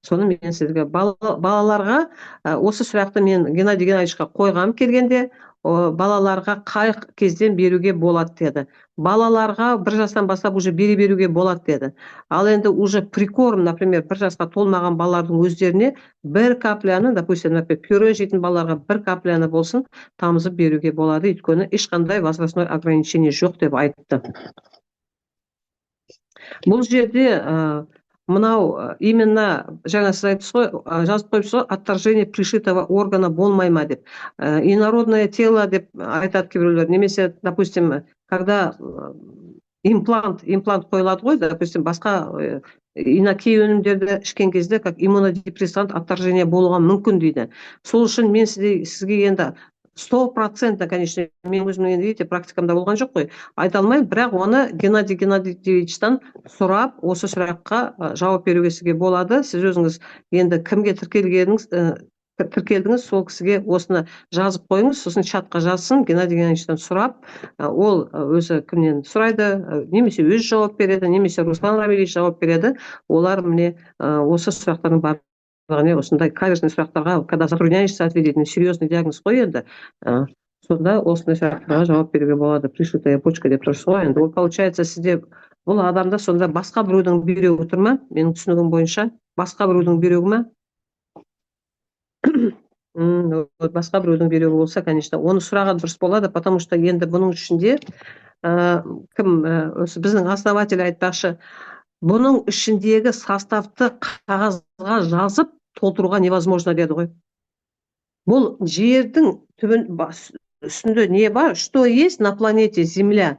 Соны мен сізге балаларға осы сұрақты мен Геннадий Геннадьевичқа қойғам келгенде, балаларға қай кезден беруге болады деді. Балаларға 1 жастан бастап уже беруге болады деді. Ал енді уже прикорм, например, 1 жасқа толмаған балалардың өздеріне 1 капляны, допустим, пюре жейтін балаларға 1 капляны болсын тамызып беруге болады, өйткені ешқандай возрастной ограничение жоқ деп айтты. Бұл жерде мынау именно жаңа сіз айтыпсыз ғой, жазып қойыпсыз ғой, отторжение пришитого органа болмай ма деп. Инородное тело деп айтады кейбіреулер, немесе, допустим, когда имплант қойылады ғой, допустим, басқа кей өнімдерді ішкен кезде как иммунодепрессант отторжение болуға мүмкін дейді. Сол үшін мен сізге енді 100%, конечно, мен өзімнің енді видите, практикамда болған жоқ қой, айта алмаймын, бірақ оны Геннадий Геннадьевичтан сұрап, осы сұраққа жауап беруге сізге болады. Сіз өзіңіз енді кімге тіркелдіңіз, сол кісіге осыны жазып қойыңыз, сосын чатқа жазсын, Геннадий Геннадьевичтан сұрап, ол өзі кімнен сұрайды, немесе өзі жауап береді, немесе Руслан Рамилевич жауап береді. Олар міне осы сұрақтардың бар осындай каверзный сұрақтарға, когда затрудняешься ответить на серьезный диагноз қой енді, сонда осындай сұрақтарға жауап беруге болады. Пришитая почка деп тұрсыз ғой, енді ол получается сізде бұл адамда сонда басқа біреудің бүйрегі тұр ма? Менің түсінігім бойынша басқа біреудің бүйрегі ма? Басқа біреудің бүйрегі болса, конечно, оны сұраған дұрыс болады, потому что енді бұның ішінде кім, біздің основатель айтпақшы, бұның ішіндегі составты қағазға жазып толтыруға невозможно деді ғой. Бұл жердің үстінде не бар? Что есть на планете Земля?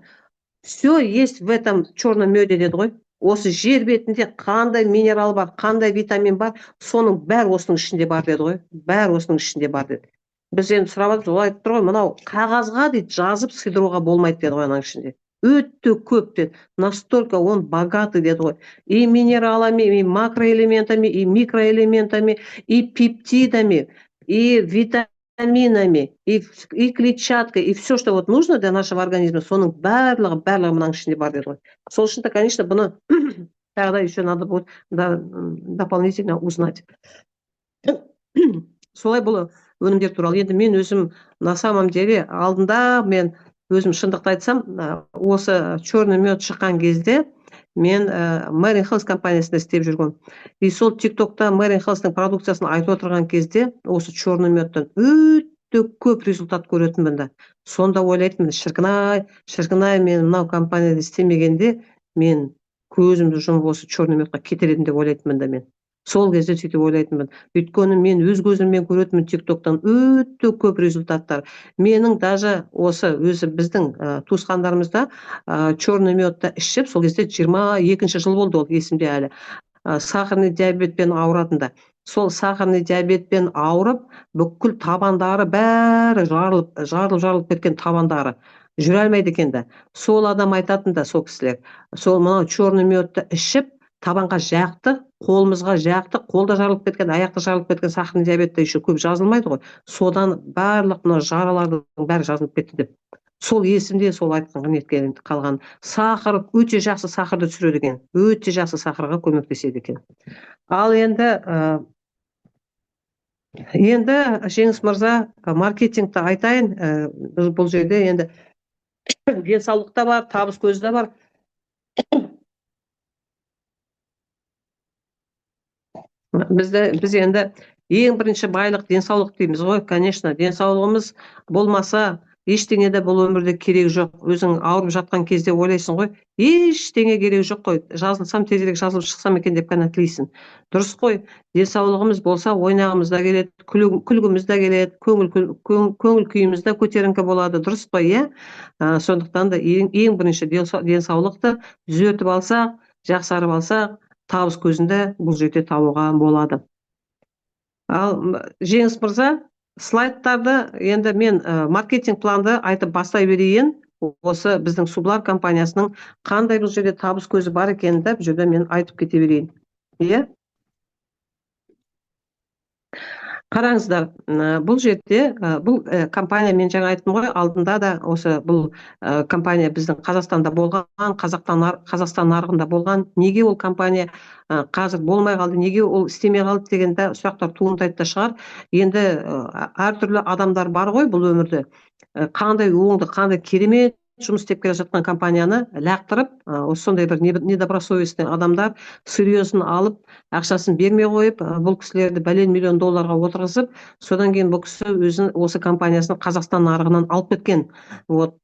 Все есть в этом черном меде деді ғой. Осы жер бетінде қандай минерал бар, қандай витамин бар, соның бәрі осының ішінде бар деді ғой. Бәрі осының ішінде бар деді. Біз енді сұраватырмыз, ол айтып тұр ғой, мынау қағазға дейді жазып сыйдыруға болмайды деді ғой, аның ішінде. Өте көп деді. Настолько он богатый деді ғой. И минералами, и макроэлементами, и микроэлементами, и пептидами, и витаминами, и клетчаткой, и все, что вот нужно для нашего организма, соның барлығы мынаның ішінде бар деді ғой. Сол үшін, конечно, бұны тогда еще надо будет дополнительно узнать. Солай бұл өнімдер туралы. Енді мен өзім на самом деле алдында мен өзім шындықты айтсам, осы черный мед шыққан кезде мен Marine Health компаниясында істеп жүргем. И сол TikTokта Marine Health'ның продукциясын айтып отырған кезде осы черный медтен өте көп результат көретінмін да. Сонда ойлайтынмын, шіркін-ай, мен мынау компанияда істемегенде мен көзімді жұмып осы черный медқа кетер едім деп ойлайтынмын да мен. Сол кезде сөйтіп ойлайтынмын. Өйткені мен өз көзіммен көретінмін TikToктан өте көп результаттар. Менің даже өзі біздің туысқандарымызда черный медті ішіп, сол кезде 22 жыл болды, ол есімде әлі. Сахарный диабетпен ауыратында. Сол сахарный диабетпен ауырып, бүкіл табандары бәрі жарылып кеткен табандары. Жүре алмайды екен да. Сол адам айтатын да, сол кісілер. Сол мынау черный медті ішіп, табанға жақты, қолымызға жақты, қолда жарылып кеткен, аяқта жарылып кеткен сахарный диабетте еще көп жазылмайды ғой. Содан барлық мына жаралардың бәрі жазылып кетті деп. Сол есімде, сол айтқан неткен қалған. Сахар өте жақсы сахарды түсіреді екен. Өте жақсы сахарға көмектеседі екен. Ал енді Жеңіс мырза, маркетингті айтайын, бұл жерде енді денсаулық та бар, табыс көзі де бар. Біз енді ең бірінші байлық денсаулық дейміз ғой. Конечно, денсаулығымыз болмаса ештеңе де бұл өмірде керек жоқ. Өзің ауырып жатқан кезде ойлайсың ғой, ештеңе керек жоқ қой. Жазылсам тезірек жазылып шықсам екен деп қана тілейсің. Дұрыс қой. Денсаулығымыз болса, ойнағымыз да келеді, күлгіміз де келеді, көңіл күйіміз де көтеріңкі болады. Дұрыс қой, иә? Сондықтан да ең бірінші денсаулықты түзетіп алсақ, жақсарып алсақ, табыс көзінде бұл жерде табуға болады. Ал Жеңіс мырза, слайдтарды енді мен маркетинг планды айтып бастай берейін. Осы біздің Сублар компаниясының қандай бұл жерде табыс көзі бар екенін де бұл жерде мен айтып кете берейін. Иә? Қараңыздар, бұл жерде бұл компания, мен жаңа айттым ғой, алдында да осы бұл компания біздің Қазақстанда болған, Қазақстан нарығында болған. Неге ол компания қазір болмай қалды, неге ол істемей қалды деген де сұрақтар туындайды да шығар. Енді әртүрлі адамдар бар ғой бұл өмірде. Қандай оңды, қандай керемет жұмыс істеп келе жатқан компанияны лақтырып, осы сондай бір недобросовестный адамдар серьезін алып, ақшасын бермей қойып, бұл кісілерді бәлен миллион долларға отырғызып, содан кейін бұл кісі өзін осы компаниясын Қазақстан нарығынан алып кеткен. Вот.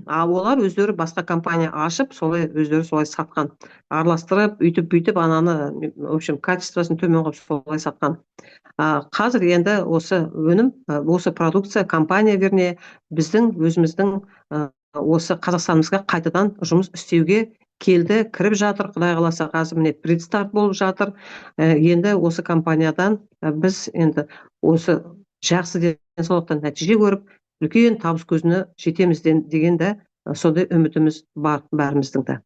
Ал олар өздері басқа компания ашып, солай өздері солай сатқан. Араластырып, үйтіп ананы, в общем, качествосын төмен қылып солай сатқан. Қазір енді осы өнім, осы продукция, компания вернее, біздің өзіміздің осы Қазақстанымызға қайтадан жұмыс істеуге келді, кіріп жатыр. Құдай қаласа қазір міне предстарт болып жатыр. Енді осы компаниядан біз енді осы жақсы денсаулықтан нәтиже көріп, үлкен табыс көзіне жетеміз деген де сондай үмітіміз бар бәріміздің де.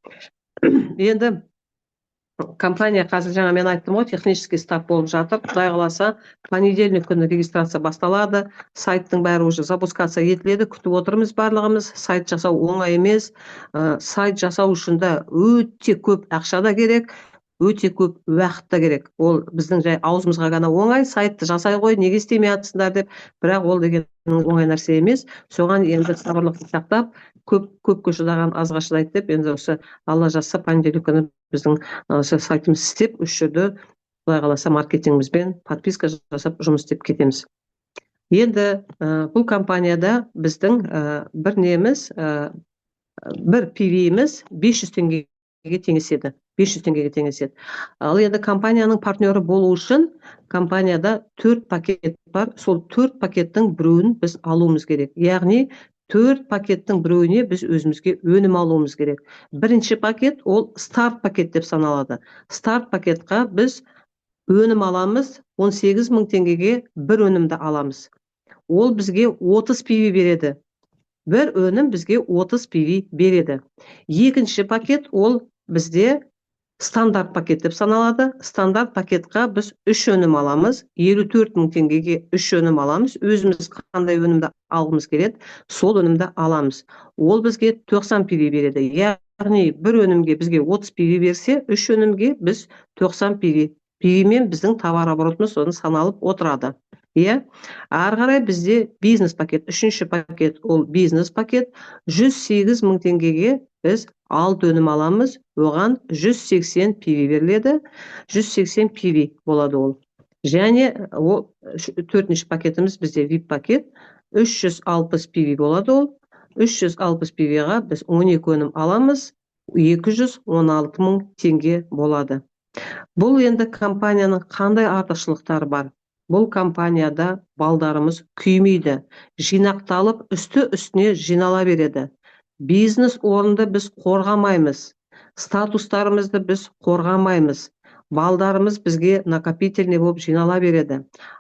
Енді компания қазір жаңа мен айттым ғой, технический старт болып жатыр. Құдай қаласа понедельник күні регистрация басталады. Сайттың бәрі уже запускация етіледі. Күтіп отырмыз барлығымыз. Сайт жасау оңай емес. Сайт жасау үшін де өте көп ақша да керек, өте көп уақыт та керек. Ол біздің жай аузымызға ғана оңай, сайтты жасай ғой, неге істемей жатсыңдар деп, бірақ ол деген оңай нәрсе емес. Соған енді сабырлықты сақтап, көпке шыдаған азға шыдайды деп, енді осы алла жазса понедельник күні біздің осы сайтымыз істеп, үш жерде Құдай қаласа маркетингімізбен подписка жасап жұмыс істеп кетеміз. Енді бұл компанияда біздің бір неміз, бір PV-иміз 500 теңгеге теңеседі. 500 теңгеге теңеседі. Ал енді компанияның партнері болу үшін компанияда 4 пакет бар. Сол 4 пакеттің біреуін біз алуымыз керек. Яғни 4 пакеттің біреуіне біз өзімізге өнім алуымыз керек. Бірінші пакет ол старт пакет деп саналады. Старт пакетқа біз өнім аламыз, 18.000 теңгеге бір өнімді аламыз. Ол бізге 30 PV береді. Бір өнім бізге 30 PV береді. Екінші пакет ол бізде стандарт пакет деп саналады. Стандарт пакетқа біз 3 өнім аламыз, 54.000 теңгеге 3 өнім аламыз. Өзіміз қандай өнімді алғымыз келеді, сол өнімді аламыз. Ол бізге 90 PV береді. Яғни бір өнімге бізге 30 PV берсе, 3 өнімге біз 90 PV. PV-мен біздің товар оборотымыз соны саналып отырады. Иә, ары қарай бізде бизнес пакет, үшінші пакет ол бизнес пакет, 108.000 теңгеге біз 6 өнім аламыз, оған 180 PV беріледі, 180 PV болады ол. Және ол төртінші пакетіміз бізде VIP пакет, 360 PV болады ол. 360 PV-ға біз 12 өнім аламыз, 216.000 теңге болады. Бұл енді компанияның қандай артықшылықтары бар? Бұл компанияда балдарымыз күймейді, жинақталып үсті-үстіне жинала береді. Бизнес орынды біз қорғамаймыз, статустарымызды біз қорғамаймыз. Балдарымыз бізге накопительный болып жинала береді.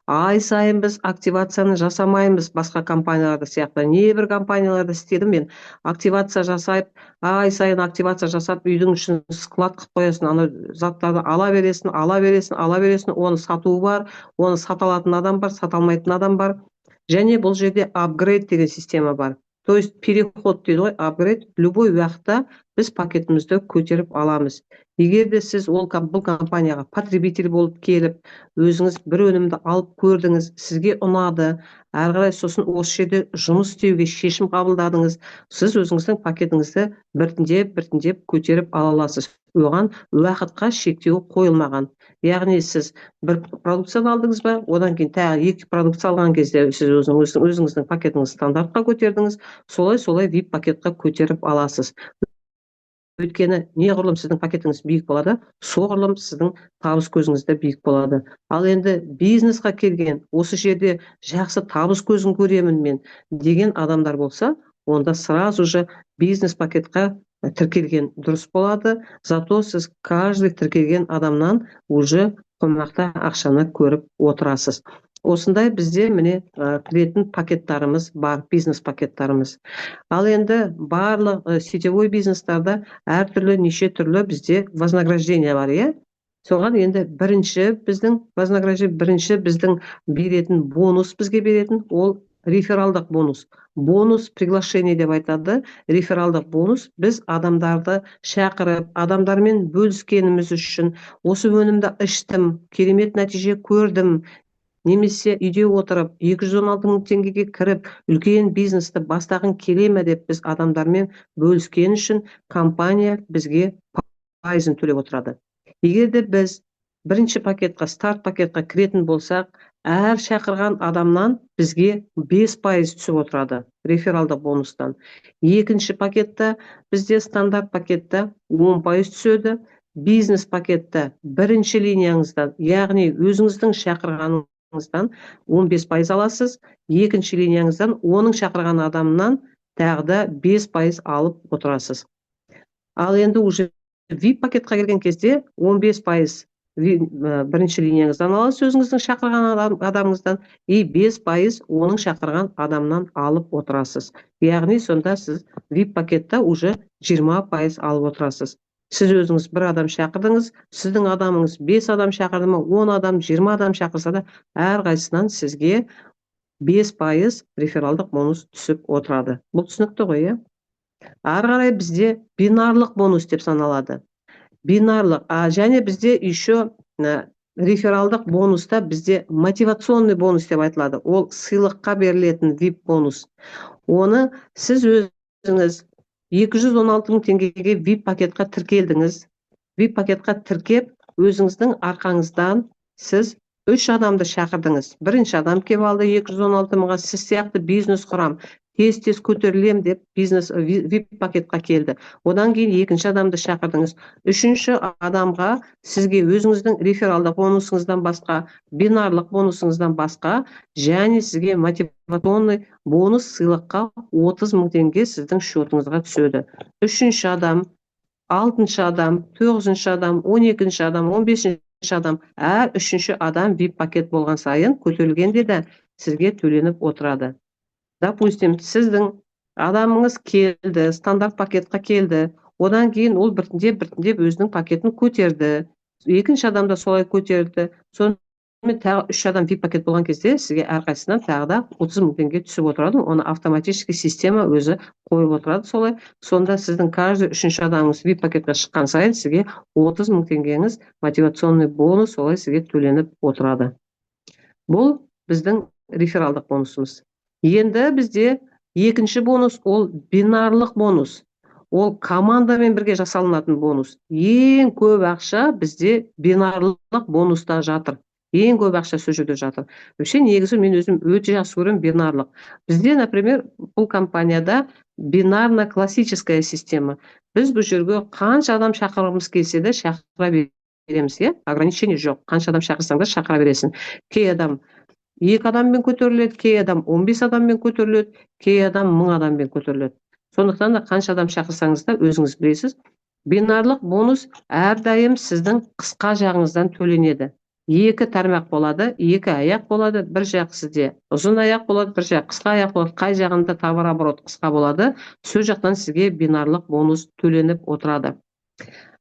Ай сайын біз активацияны жасамаймыз, басқа компанияларда сияқты. Небір компанияларда істедім мен, активация жасайып, ай сайын активация жасап, үйдің үшін склад қылып қоясың, ана заттарды ала бересің, оны сатуы бар, оны сата алатын адам бар, сата алмайтын адам бар. Және бұл жерде апгрейд деген система бар. То есть переход дейді ғой, апгрейд, любой уақытта біз пакетімізді көтеріп аламыз. Егер де сіз бұл компанияға потребитель болып келіп, өзіңіз бір өнімді алып көрдіңіз, сізге ұнады, әрі қарай сосын осы жерде жұмыс істеуге шешім қабылдадыңыз, сіз өзіңіздің пакетіңізді біртіндеп көтеріп ала аласыз. Оған уақытқа шектеу қойылмаған. Яғни сіз бір продукцияны алдыңыз ба, одан кейін тағы 2 продукция алған кезде сіз өзіңіздің пакетіңізді стандартқа көтердіңіз, солай VIP пакетқа көтеріп аласыз. Өйткені неғұрлым сіздің пакетіңіз биік болады, соғұрлым сіздің табыс көзіңіз де биік болады. Ал енді бизнесқа келген, осы жерде жақсы табыс көзін көремін мен деген адамдар болса, онда сразу же бизнес пакетқа тіркелген дұрыс болады. Зато сіз каждый тіркелген адамнан уже қомақты ақшаны көріп отырасыз. осындай бізде міне кіретін пакеттарымыз бар, бизнес пакеттарымыз. Ал енді барлық сетевой бизнестарда әртүрлі неше түрлі бізде вознаграждение бар, иә. Соған енді бірінші біздің беретін бонус, бізге беретін ол рефералдық бонус. Бонус приглашение деп айтады. Рефералдық бонус біз адамдарды шақырып, адамдармен бөліскеніміз үшін, осы өнімді іштім, керемет нәтиже көрдім, немесе үйде отырып 216 мың теңгеге кіріп үлкен бизнесті бастағың келе ме деп біз адамдармен бөліскен үшін компания бізге пайызын төлеп отырады. Егер де біз бірінші пакетқа, старт пакетқа кіретін болсақ, әр шақырған адамнан бізге 5% түсіп отырады рефералдық бонустан. Екінші пакетта бізде стандарт пакетта 10% түседі. Бизнес пакетта бірінші линияңыздан, яғни өзіңіздің шақырғаныңыздан 15% аласыз. Екінші линияңыздан оның шақырған адамнан тағы да 5% алып отырасыз. Ал енді уже VIP пакетқа келген кезде 15% бірінші линияңыздан аласыз, өзіңіздің шақырған адамыңыздан, и 5% оның шақырған адамнан алып отырасыз. Яғни сонда сіз VIP пакетта уже 20% алып отырасыз. Сіз өзіңіз бір адам шақырдыңыз, сіздің адамыңыз 5 адам шақырды ма, 10 адам, 20 адам шақырса да, әрқайсысынан сізге 5% рефералдық бонус түсіп отырады. Бұл түсінікті ғой, иә? Ары қарай бізде бинарлық бонус деп саналады. Бинарлық, және бізде еще рефералдық бонуста бізде мотивационный бонус деп айтылады. Ол сыйлыққа берілетін VIP бонус. Оны сіз өзіңіз 216 мың теңгеге VIP пакетқа тіркелдіңіз. VIP пакетқа тіркеп, өзіңіздің арқаңыздан сіз 3 адамды шақырдыңыз. Бірінші адам келіп алды 216 мыңға, сіз сияқты бизнес құрам, тез көтерілем деп бизнес VIP пакетқа келді. Одан кейін екінші адамды шақырдыңыз. Үшінші адамға сізге өзіңіздің рефералдық бонусыңыздан басқа, бинарлық бонусыңыздан басқа, және сізге мотивационный бонус сыйлыққа 30 мың теңге сіздің счетыңызға түседі. Үшінші адам, алтыншы адам, 9-шы адам, 12-ші адам, 15-ші адам, әр үшінші адам VIP пакет болған сайын көтерілгенде де сізге төленіп отырады. Допустим, сіздің адамыңыз келді, стандарт пакетқа келді, одан кейін ол біртіндеп өзінің пакетін көтерді. Екінші адам да солай көтерді. Сонымен тағы 3 адам VIP пакет болған кезде сізге әрқайсысынан тағы да 30 мың теңге түсіп отырады. Оны автоматически система өзі қойып отырады солай. Сонда сіздің каждый үшінші адамыңыз VIP пакетқа шыққан сайын сізге 30 мың теңгеңіз мотивационный бонус солай сізге төленіп отырады. Бұл біздің рефералдық бонусымыз. Енді бізде екінші бонус ол бинарлық бонус. Ол командамен бірге жасалынатын бонус. Ең көп ақша бізде бинарлық бонуста жатыр. Ең көп ақша сол жерде жатыр. Вообще негізі мен өзім өте жақсы көремін бинарлық. Бізде, например, бұл компанияда бинарно-классическая система. Біз бұл жерге қанша адам шақырғымыз келсе де шақыра береміз, иә? Ограничение жоқ. Қанша адам шақырсаң да шақыра бересің. Кей адам 2 адаммен көтеріледі, кей адам 15 адаммен көтеріледі, кей адам 1000 адаммен көтеріледі. Сондықтан да қанша адам шақырсаңыз да өзіңіз білесіз. Бинарлық бонус әрдайым сіздің қысқа жағыңыздан төленеді. 2 тармақ болады, 2 аяқ болады, бір жақ сізде ұзын аяқ болады, бір жақ қысқа аяқ болады, қай жағында товар оборот қысқа болады, сол жақтан сізге бинарлық бонус төленіп отырады.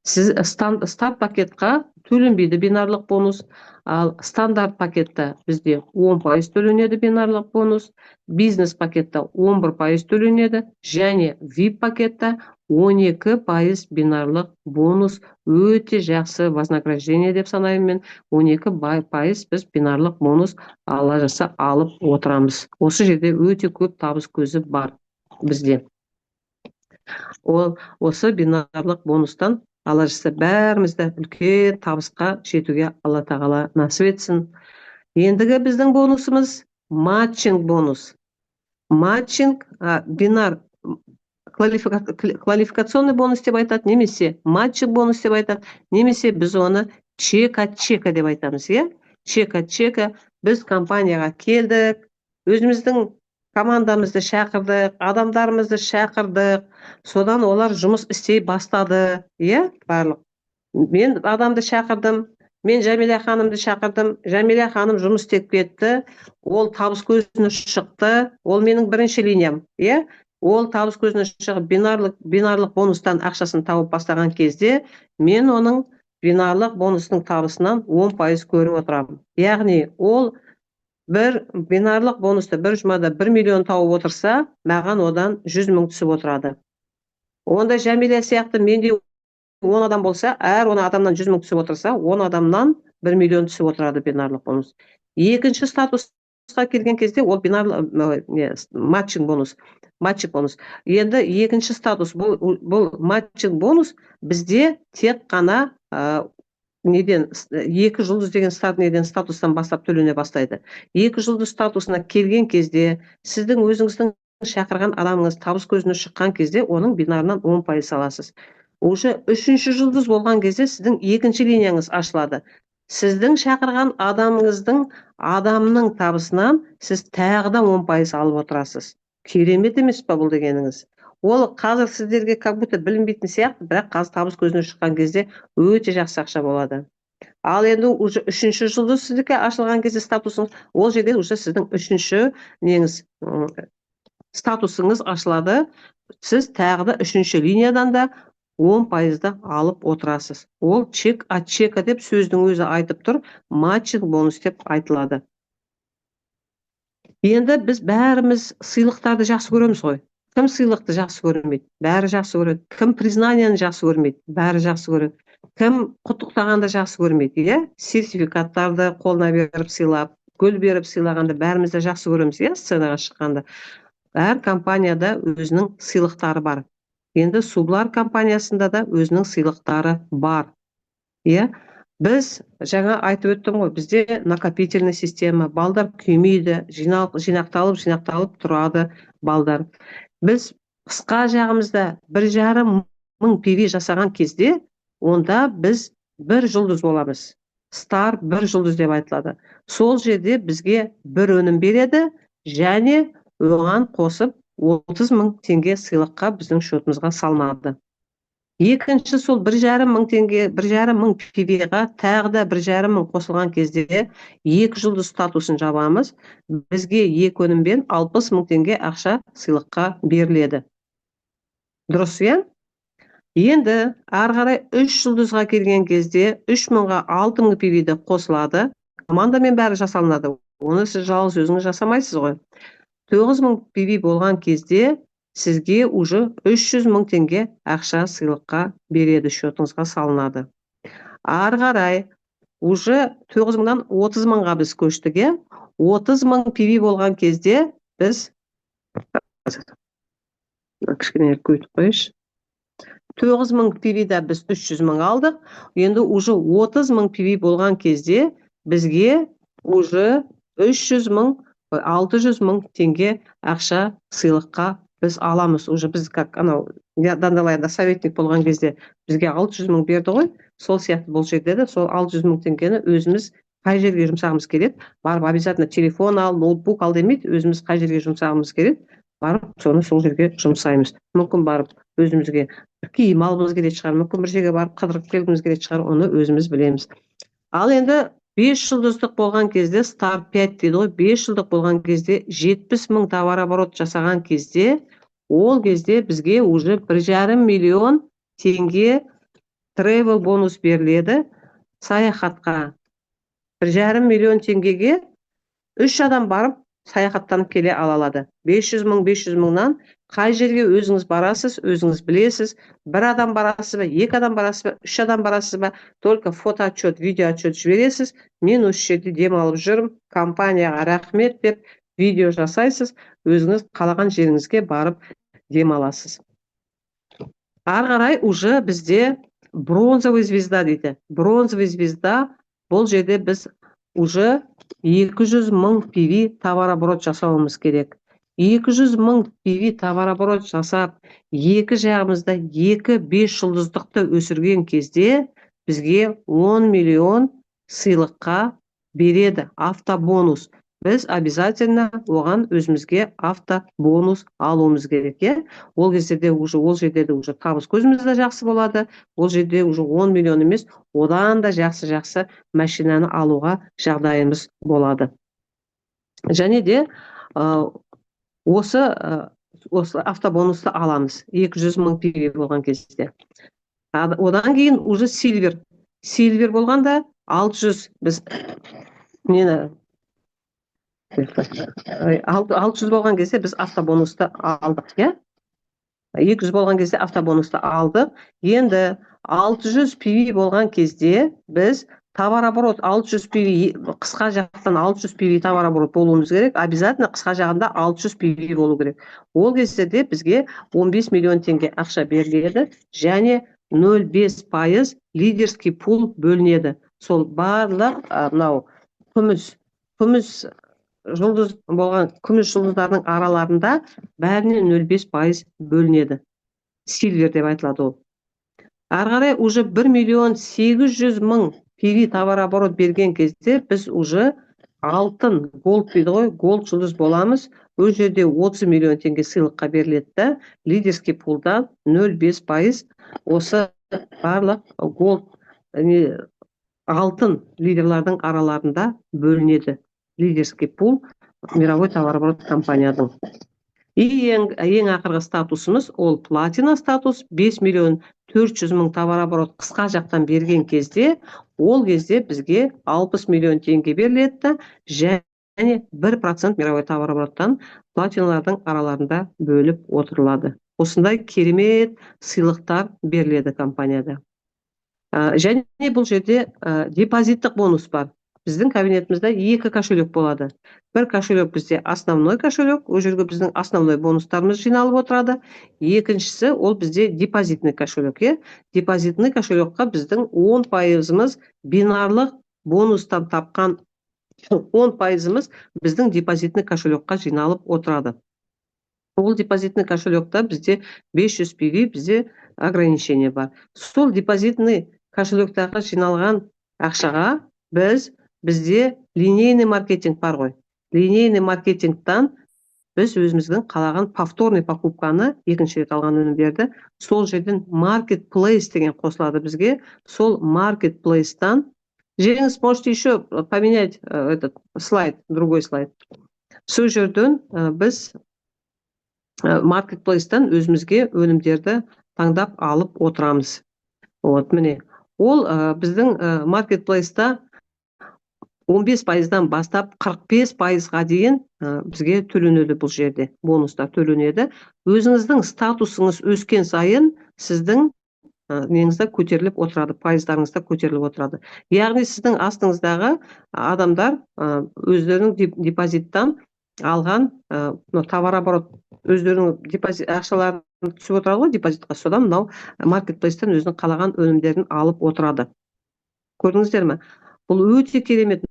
Сіз старт пакетқа төленбейді бинарлық бонус, ал стандарт пакетта бізде 10% төленеді бинарлық бонус, бизнес пакетта 11% төленеді, және VIP пакетта 12% бинарлық бонус. Өте жақсы вознаграждение деп санаймын мен. 12% біз бинарлық бонус алып отырамыз. Осы жерде өте көп табыс көзі бар бізде. Осы бинарлық бонустан Алла жазса бәрімізді үлкен табысқа жетуге Алла тағала насіп етсін. Ендігі біздің бонусымыз матчинг бонус. Матчинг, бинар квалификационный бонус деп айтады, немесе матчинг бонус деп айтады, немесе біз оны чек от чека деп айтамыз, иә? Чек от чека. Біз компанияға келдік, өзіміздің командамызды шақырдық, адамдарымызды шақырдық, содан олар жұмыс істей бастады, иә, барлық. Мен адамды шақырдым, мен Жәмилә ханымды шақырдым. Жәмилә ханым жұмыс істеп кетті. Ол табыс көзіне шықты. Ол менің бірінші линиям, иә? Ол табыс көзіне шығып бинарлық бонустан ақшасын тауып бастаған кезде, мен оның бинарлық бонустың табысынан 10% көріп отырамын. Яғни ол бір бинарлық бонусты бір жұмада 1 миллион тауып отырса, маған одан 100 мың түсіп отырады. Онда Жәмилә сияқты менде 10 адам болса, әр 10 адамнан 100 мың түсіп отырса, 10 адамнан 1 миллион түсіп отырады бинарлық бонус. Екінші статусқа келген кезде ол матчинг бонус. Енді екінші статус, бұл матчинг бонус бізде тек қана неден 2 жұлдыз деген статустан бастап төлене бастайды. 2 жұлдыз статусына келген кезде, сіздің өзіңіздің шақырған адамыңыз табыс көзіне шыққан кезде, оның бинарынан 10% аласыз. Уже 3-ші жұлдыз болған кезде сіздің екінші линияңыз ашылады. Сіздің шақырған адамның табысынан сіз тағы да 10% алып отырасыз. Керемет емес па бұл дегеніңіз? Ол қазір сіздерге как будто білінбейтін сияқты, бірақ қазір табыс көзіне шыққан кезде өте жақсы ақша болады. Ал енді уже 3-ші жұлдыз сіздікі ашылған кезде статусыңыз, ол жерде уже сіздің 3-ші статусыңыз ашылады. Сіз тағы да 3-ші линиядан да 10%-ды алып отырасыз. Ол чек от чека деп сөздің өзі айтып тұр, матчинг бонус деп айтылады. Енді біз бәріміз сыйлықтарды жақсы көреміз ғой. Кім сыйлықты жақсы көрмейді? Бәрі жақсы көреді. Кім признанияны жақсы көрмейді? Бәрі жақсы көреді. Кім құттықтағанды жақсы көрмейді? Иә? Сертификаттарды қолына беріп сыйлап, гүл беріп сыйлағанды бәріміз де жақсы көреміз, иә, сценаға шыққанда. Әр компанияда өзінің сыйлықтары бар. Енді Сублар компаниясында да өзінің сыйлықтары бар. Иә? Біз жаңа айтып өттім ғой, бізде накопительный система, балдар күймейді, жинақталып тұрады балдар. Біз қысқа жағымызда 1,5 мың PV жасаған кезде, онда біз 1 жұлдыз боламыз. Стар 1 жұлдыз деп айтылады. Сол жерде бізге бір өнім береді, және оған қосып 30 мың теңге сыйлыққа біздің шотымызға салынады. Екінші сол 1,5 мың теңге, 1,5 мың PV-ға тағы да 1,5 мың қосылған кезде 2 жұлдыз статусын жабамыз. Бізге 2 өнімбен 60 мың теңге ақша сыйлыққа беріледі. Дұрыс, иә? Енді ары қарай 3 жұлдызға келген кезде 3 мыңға 6 мың PV-де қосылады. Командамен бәрі жасалынады. Оны сіз жалғыз өзіңіз жасамайсыз ғой. 9 мың PV болған кезде сізге уже 300 мың теңге ақша сыйлыққа береді, шотыңызға салынады. Ары қарай уже 9 мыңнан 30 мыңға біз көштік. 30 мың PV болған кезде біз кішкене көйтіп қойшы. 9 мың PV-да біз 300 мың алдық. Енді уже 30 мың PV болған кезде бізге уже 300 мың, 600 мың теңге ақша сыйлыққа біз аламыз. Уже біз как Дандалайда советник болған кезде бізге 600 мың берді ғой. Сол сияқты бұл жерде де сол 600 мың теңгені өзіміз қай жерге жұмсағымыз келеді. Барып обязательно телефон ал, ноутбук ал демейді. Өзіміз қай жерге жұмсағымыз келеді. Барып соны сол жерге жұмсаймыз. Мүмкін барып өзімізге киім алғымыз келетін шығар, мүмкін бір жерге барып қыдырып келгіміз келетін шығар, оны өзіміз білеміз. Ал енді 5 жылдыздық болған кезде, стар 5 дейді ғой, 5 жылдық болған кезде 70 мың товарооборот жасаған кезде, ол кезде бізге уже 1,5 миллион теңге travel бонус беріледі саяхатқа. 1,5 миллион теңгеге 3 адам барып саяхаттанып келе алады. 500 мыңнан қай жерге өзіңіз барасыз, өзіңіз білесіз. 1 адам барасыз ба, 2 адам барасыз ба, 3 адам барасыз ба, только фотоотчет, видеоотчет жібересіз. Мен осы жерде дем алып жүрмін, компанияға рахмет деп видео жасайсыз, өзіңіз қалаған жеріңізге барып дем аласыз. Ары қарай уже бізде бронзовый звезда дейді. Бронзовый звезда, бұл жерде біз уже 200 мың PV товарооборот жасауымыз керек. 200 мың PV товарооборот жасап, екі жағымызда 2-5 жұлдыздықты өсірген кезде бізге 10 миллион сыйлыққа береді автобонус. біз обязательно оған өзімізге автобонус алуымыз керек, ол кездерде уже ол жерде де уже табыс көзіміз де жақсы болады, ол жерде уже 10 миллион емес, одан да жақсы машинаны алуға жағдайымыз болады. Және де осы автобонусты аламыз 200 мың PV болған кезде. Одан кейін уже сильвер болғанда 600 біз нені 600 болған кезде біз автобонусты алдық, 200 болған кезде автобонусты алдық. Енді 600 PV болған кезде біз товарооборот 600 PV, қысқа жақтан 600 PV товарооборот болуымыз керек, обязательно қысқа жағында 600 PV болу керек. Ол кездерде бізге 15 миллион теңге ақша беріледі және 0,5% лидерский пул бөлінеді. Сол барлық мынау күміс жұлдыздардың араларында бәріне 0,5% бөлінеді. Сильвер деп айтылады ол. Ары қарай уже 1,8 миллион PV товарооборот берген кезде біз уже алтын, голд дейді ғой, голд жұлдыз боламыз. Ол жерде 30 миллион теңге сыйлыққа беріледі. Лидерский пулдан 0,5% осы барлық голд алтын лидерлардың араларында бөлінеді. Лидерский пул мировой товарооборот компанияның. Ең ақырғы статусымыз ол платина статус. 5,4 миллион товарооборот қысқа жақтан берген кезде, ол кезде бізге 60 миллион теңге беріледі және 1% мировой товарообороттан платиналардың араларында бөліп отырылады. Осындай керемет сыйлықтар беріледі компанияда. Және бұл жерде депозиттік бонус бар. Біздің кабинетімізде 2 кошелек болады. Бір кошелек бізде основной кошелек, ол жерге біздің основной бонустарымыз жиналып отырады. Екіншісі ол бізде депозитный кошелек. Депозитный кошелекқа біздің 10%-ымыз бинарлық бонустан тапқан 10%-ымыз біздің депозитный кошелекқа жиналып отырады. Ол депозитный кошелекта бізде 500 PV бізде ограничение бар. Сол депозитный кошелектағы жиналған ақшаға бізде линейный маркетинг бар ғой. Линейный маркетингтан біз өзіміздің қалаған повторный покупканы, екінші рет алған өнімдерді, сол жерден marketplace деген қосылады бізге. Сол marketplace'тан Жеңіс, можете еще поменять этот слайд, другой слайд. Сол жерден біз marketplace'тан өзімізге өнімдерді таңдап алып отырамыз. Міне, ол біздің marketplace'та 15%-дан бастап 45%-ға дейін бізге төленеді. Бұл жерде бонустар төленеді. Өзіңіздің статусыңыз өскен сайын сіздің неңізді көтеріліп отырады, пайыздарыңызда көтеріліп отырады. Яғни сіздің астыңыздағы адамдар өздерінің депозиттан алған товарооборот, өздерінің депозит ақшаларын түсіп отырады ғой депозитқа, содан мынау маркетплейстен өзінің қалаған өнімдерін алып отырады. Көрдіңіздер ме? Бұл өте керемет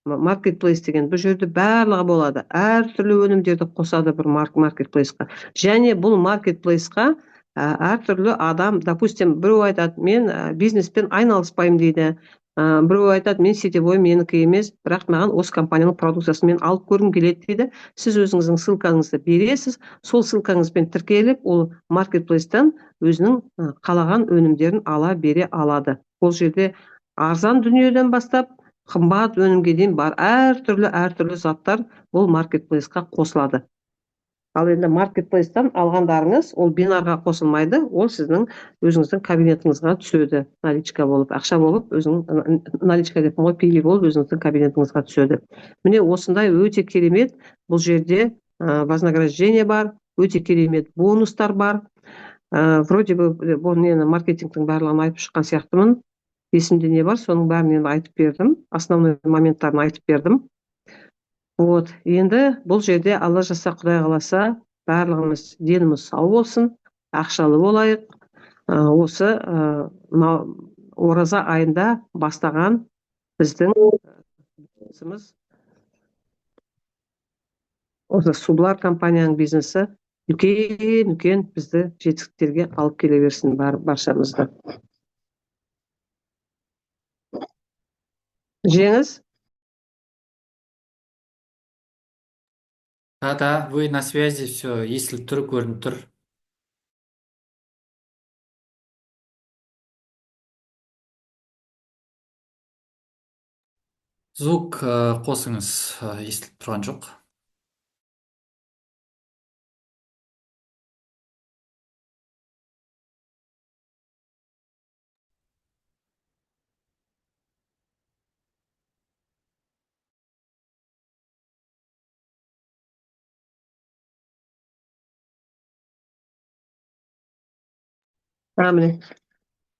маркетплейс деген. Бұл жерде барлығы болады. Әртүрлі өнімдерді қосады бір маркетплейсқа. Және бұл маркетплейсқа әртүрлі адам, допустим, біреу айтады, мен бизнеспен айналыспаймын дейді. Біреу айтады, мен сетевой менікі емес, бірақ маған осы компанияның продукциясын мен алып көргім келеді дейді. Сіз өзіңіздің ссылкаңызды бересіз, сол ссылкаңызбен тіркеліп, ол маркетплейстен өзінің қалаған өнімдерін ала бере алады. Ол жерде арзан дүниеден бастап қымбат өнімге дейін бар, әртүрлі заттар бұл маркетплейсқа қосылады. Ал енді маркетплейстан алғандарыңыз ол бинарға қосылмайды, ол сіздің өзіңіздің кабинетіңізға түседі, наличка болып, ақша болып, наличка деп ғой, PV болып өзіңіздің кабинетіңізға түседі. Міне осындай өте керемет, бұл жерде вознаграждение бар, өте керемет бонустар бар. Вроде бы маркетингтің барлығын айтып шыққан сияқтымын. Есімде не бар, соның бәрін айтып бердім, основной моменттарын айтып бердім. Енді бұл жерде Алла жаса, Құдай қаласа, барлығымыз деніміз сау болсын, ақшалы болайық. Осы ораза айында бастаған біздің бизнесіміз, осы Сублар компанияның бизнесі үлкен бізді жетістіктерге алып келе берсін баршамызды. Жеңіс Да, вы на связи, все, естіліп тұр, көрініп тұр. Звук қосыңыз, естіліп тұрған жоқ. Міне.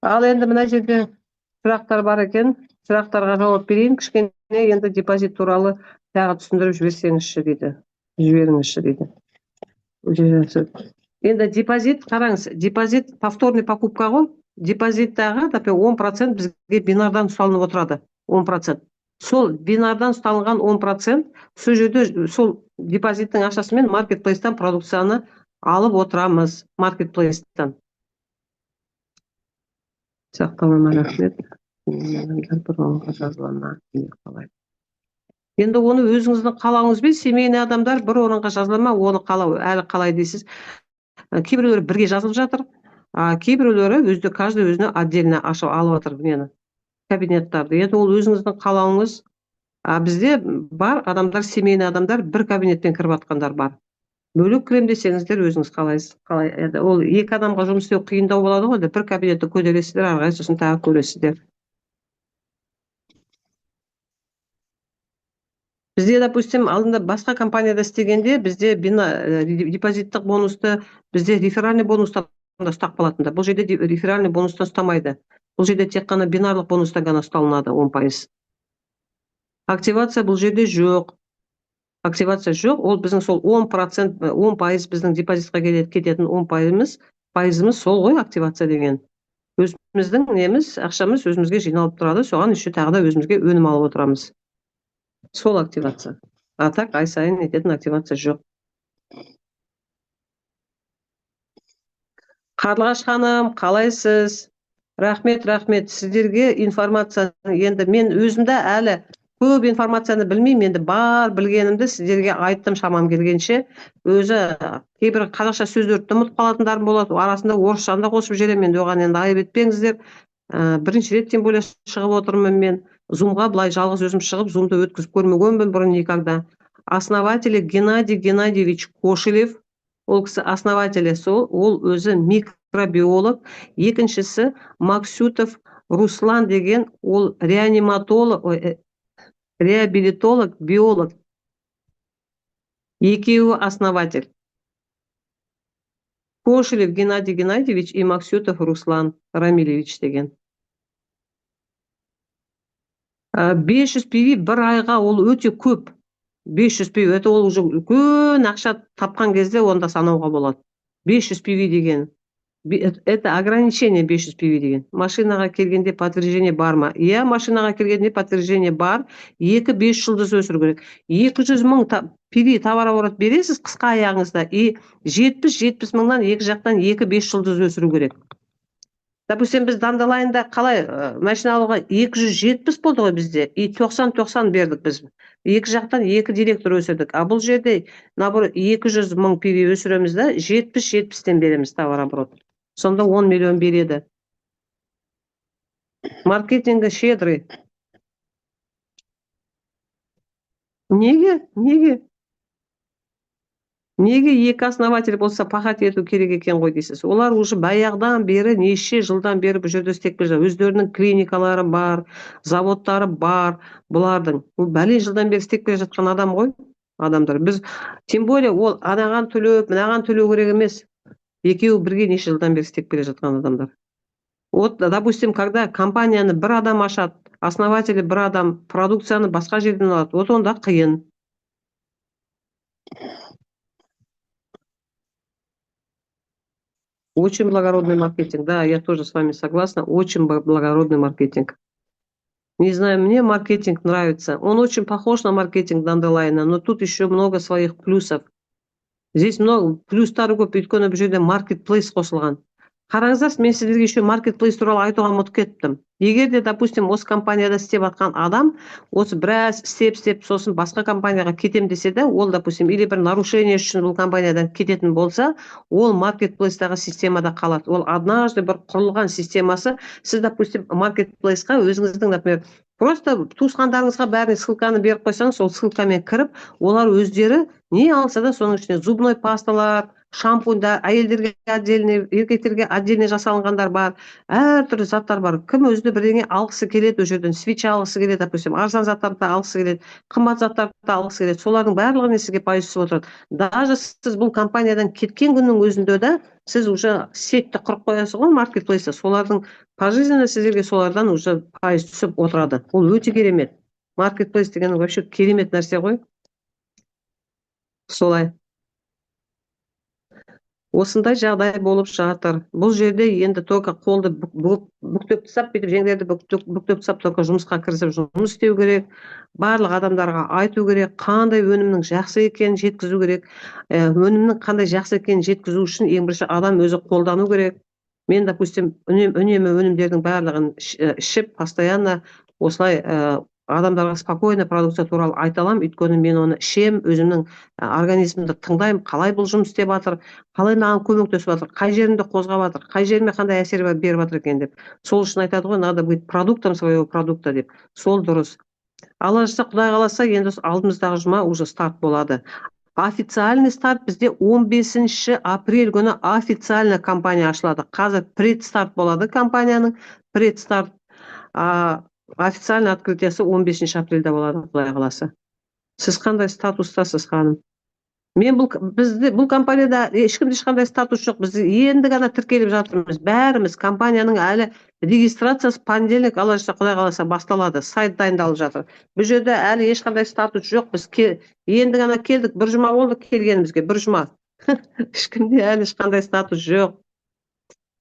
Ал енді мына жерде сұрақтар бар екен. Сұрақтарға жауап берейін. Кішкене енді депозит туралы тағы түсіндіріп жіберіңізші дейді. Енді депозит, қараңыз, депозит повторный покупка ғой. Депозиттағы 10% бізге бинардан ұсталынып отырады. 10%. Сол бинардан ұсталынған 10%, сол жерде сол депозиттің ақшасымен маркетплейстан продукцияны алып отырамыз. Маркетплейстан. Сақталама, рахмет. Енді оны өзіңіздің қалауыңызбен, семейный адамдар бір орынға жазылама, оны әлі қалай дейсіз. Кейбіреулері бірге жазылып жатыр, кейбіреулері каждый өзіне отдельно ашып алып жатыр нені, кабинеттарды. Енді ол өзіңіздің қалауыңыз. Бізде бар адамдар, семейный адамдар бір кабинеттен кіріп жатқандар бар. Бөлек кірем десеңіздер өзіңіз қалайсыз. Ол екі адамға жұмыс істеу қиындау болады ғой, бір кабинетті көтересіздер, ары қарай сосын тағы көресіздер. Бізде, допустим, алдында басқа компанияда істегенде, бізде депозиттік бонусты, бізде реферальный бонустан да ұстап қалатындар. Бұл жерде реферальный бонустан ұстамайды. Бұл жерде тек қана бинарлық бонустан ғана ұсталынады 10%. Активация бұл жерде жоқ. Активация жоқ, ол біздің сол 10%, 10% біздің депозитқа кететін 10%, сол ғой активация деген. Өзіміздің ақшамыз өзімізге жиналып тұрады, соған еще тағы да өзімізге өнім алып отырамыз. Сол активация. Так ай сайын ететін активация жоқ. Қарлығаш ханым, қалайсыз? Рахмет. Сіздерге информацияны, енді мен өзімді әлі көп информацияны білмеймін, енді бар білгенімді сіздерге айттым шамам келгенше. Өзі кейбір қазақша сөздерді ұмытып қалатындарым болады, арасында орысшаны да қосып жіберемін, енді оған енді айып етпеңіздер. Бірінші рет тем более шығып отырмын мен. Зумға былай жалғыз өзім шығып, зумды өткізіп көрмегенмін бұрын никогда. Основателі Геннадий Геннадьевич Кошелев, ол кісі основателі, ол өзі микробиолог. Екіншісі Максютов Руслан деген, ол реабилитолог, биолог. Екеуі основатель. Кошелев Геннадий Геннадьевич и Максютов Руслан Рамилевич деген. 500 PV бір айға, ол өте көп. 500 PV, это ол уже үлкен ақша тапқан кезде онда санауға болады. 500 PV деген. Это ограничение 500 PV деген. Машинаға келгенде подтверждение бар ма? Иә, машинаға келгенде подтверждение бар. 2-5 жылдыз өсіру керек. 200 мың PV товар оборот бересіз қысқа аяғыңызда, и 70 мыңнан екі жақтан 2-5 жылдыз өсіру керек. Допустим, біз Dandelion-да қалай машина алуға 270 болды ғой бізде, и 90 бердік біз. Екі жақтан 2 директор өсірдік. Бұл жерде наоборот 200 мың PV өсіреміз да, 70-тен береміз товар оборот. Сонда 10 миллион береді. Маркетингі щедрый. Неге? Неге екі основатель болса пахат ету керек екен ғой дейсіз. Олар уже баяғыдан бері, неше жылдан бері бұл жерде істеп келе жатыр. Өздерінің клиникалары бар, заводтары бар, бұлардың. Бұл бәлен жылдан бері істеп келе жатқан адам ғой, адамдар. Біз тем более ол анаған төлеп, мынаған төлеу керек емес. Екеуі бірге неше жылдан бері істеп келе жатқан адамдар. Вот, допустим, когда компанияны бір адам ашады, основатели бір адам, продукцияны басқа жерден алады, вот онда қиын. Очень благородный маркетинг. Да, я тоже с вами согласна. Очень благородный маркетинг. Не знаю, мне маркетинг нравится. Он очень похож на маркетинг Dandelion, но тут еще много своих плюсов. Здесь много плюстары көп, өйткені бұл жерде маркетплейс қосылған. Қараңыздар, мен сіздерге еще маркетплейс туралы айтуға ұмытып кеттім. Егер де, допустим, осы компанияда істеп жатқан адам осы біраз істеп сосын басқа компанияға кетем десе де, ол, допустим, или бір нарушение үшін бұл компаниядан кететін болса, ол маркетплейстағы системада қалады. Ол однажды бір құрылған системасы. Сіз, допустим, маркетплейсқа өзіңіздің, например, просто туысқандарыңызға бәріне ссылканы беріп қойсаңыз, сол ссылкамен кіріп, олар өздері не алса да соның ішіне зубной пасталар, шампуньдар, әйелдерге отдельный, еркектерге отдельный жасалынғандар бар, әртүрлі заттар бар. Кім өзіне бірдеңе алғысы келеді, ол жерден свеча алғысы келеді, допустим, арзан заттарды алғысы келеді, қымбат заттарды алғысы келеді. Солардың барлығын сізге пайыз түсіп отырады. Даже сіз бұл компаниядан кеткен күннің өзінде де сіз уже сетьті құрып қоясыз ғой, маркетплейсте. Солардың пожизненно сіздерге солардан уже пайыз түсіп отырады. Ол өте керемет. Маркетплейс деген вообще керемет нәрсе ғой. Солай. Осындай жағдай болып жатыр. Бұл жерде енді только қолды бүктеп тастап, бүйтіп жеңдерді бүктеп тастап, только жұмысқа кірісіп жұмыс істеу керек. Барлық адамдарға айту керек, қандай өнімнің жақсы екенін жеткізу керек. Өнімнің қандай жақсы екенін жеткізу үшін ең бірінші адам өзі қолдану керек. Мен, допустим, үнемі өнімдердің барлығын ішіп, постоянно осылай адамдарға спокойно продукция туралы айта аламын, өйткені мен оны ішем, өзімнің организмімді тыңдаймын, қалай бұл жұмыс істеп жатыр, қалай маған көмектесіп жатыр, қай жерімді қозғап жатыр, қай жеріме қандай әсер беріп жатыр екен деп. Сол үшін айтады ғой, надо быть продуктом своего продукта деп. Сол дұрыс. Алла жазса, Құдай қаласа, енді алдымыздағы жұма уже старт болады. Официальный старт бізде 15 апрель күні официально компания ашылады. Қазір предстарт болады компанияның, предстарт. Официальный открытиясы 15 апрельде болады, Құдай қаласа. Сіз қандай статустасыз, ханым? Мен бұл компанияда ешкімде ешқандай статус жоқ. Біз енді ғана тіркеліп жатырмыз. Бәріміз компанияның әлі регистрациясы понедельник, Алла жазса, Құдай қаласа басталады. Сайт дайындалып жатыр. Бұл жерде әлі ешқандай статус жоқ. Біз енді ғана келдік. Бір жұма болды келгенімізге, бір жұма. Ешкімде әлі ешқандай статус жоқ.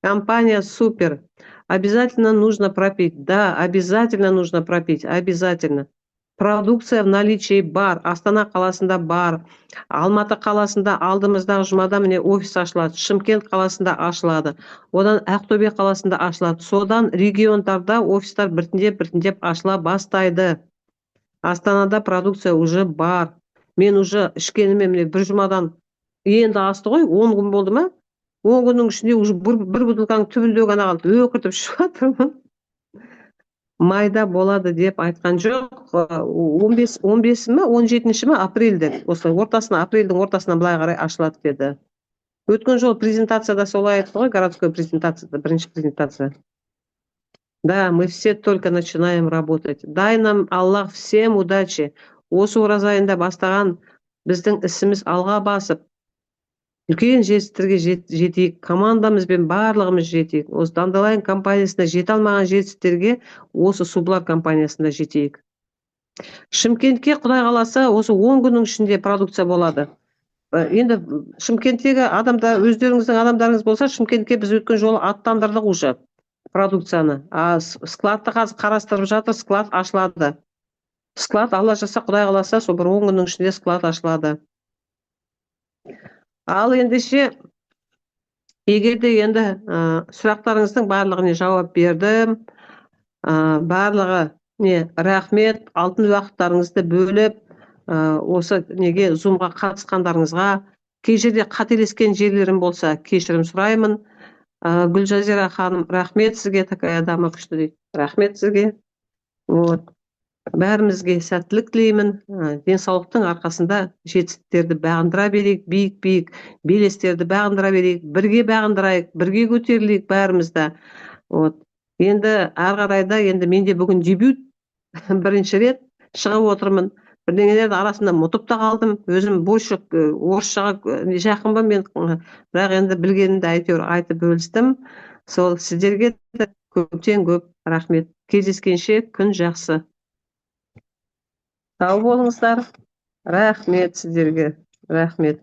Компания супер. Обязательно нужно пропить. Да, обязательно нужно пропить. Обязательно. Продукция в наличии бар. Астана қаласында бар. Алматы қаласында алдымыздағы жұмада міне офис ашылады. Шымкент қаласында ашылады. Одан Ақтөбе қаласында ашылады. Содан региондарда офистар біртіндеп ашыла бастайды. Астанада продукция уже бар. Мен уже ішкеніме міне бір жұмадан енді асты ғой, 10 күн болды ма? 10 күннің ішінде уже бір бутылканың түбінде ғана қалды. Өкіртіп ішіп жатырмын. Майда болады деп айтқан жоқ. 15 ма, 17 ма апрельде, осылай апрельдің ортасынан былай қарай ашылады деді. Өткен жол презентацияда солай айтты ғой, городской презентацияда, бірінші презентация. Да, мы все только начинаем работать. Дай нам Аллах всем удачи. Осы ораза айында бастаған біздің ісіміз алға басып, үлкен жетістіктерге жетейік, командамызбен барлығымыз жетейік. Осы Dandelion компаниясында жете алмаған жетістіктерге осы Sublar компаниясында жетейік. Шымкентке, Құдай қаласа, осы 10 күннің ішінде продукция болады. Енді Шымкенттегі өздеріңіздің адамдарыңыз болса, Шымкентке біз өткен жолы аттандырдық уже продукцияны. Складты қазір қарастырып жатыр, склад ашылады. Склад, Алла жазса, Құдай қаласа, сол бір 10 күннің ішінде склад ашылады. Ал ендеше, егерде енді сұрақтарыңыздың барлығына жауап бердім. Барлығы рахмет, алтын уақыттарыңызды бөліп, осы неге зумға қатысқандарыңызға, кей жерде қателескен жерлерім болса, кешірім сұраймын. Гүлжазира ханым, рахмет сізге, такая дама күшті дейді. Рахмет сізге. Бәрімізге сәттілік тілеймін. Денсаулықтың арқасында жетістіктерді бағындыра берейік, биік белестерді бағындыра берейік, бірге бағындырайық, бірге көтерілейік бәрімізді. Енді ары қарайда, енді менде бүгін дебют, бірінші рет шығып отырмын. Бірдеңелерді арасында ұмытып та қалдым. Өзім бойшық орысшаға жақынмын мен, бірақ енді білгенімді әйтеуір айтып бөлістім. Сол сіздерге көптен көп рахмет. Кездескенше күн жақсы. Сау болыңыздар. Рахмет сіздерге. Рахмет.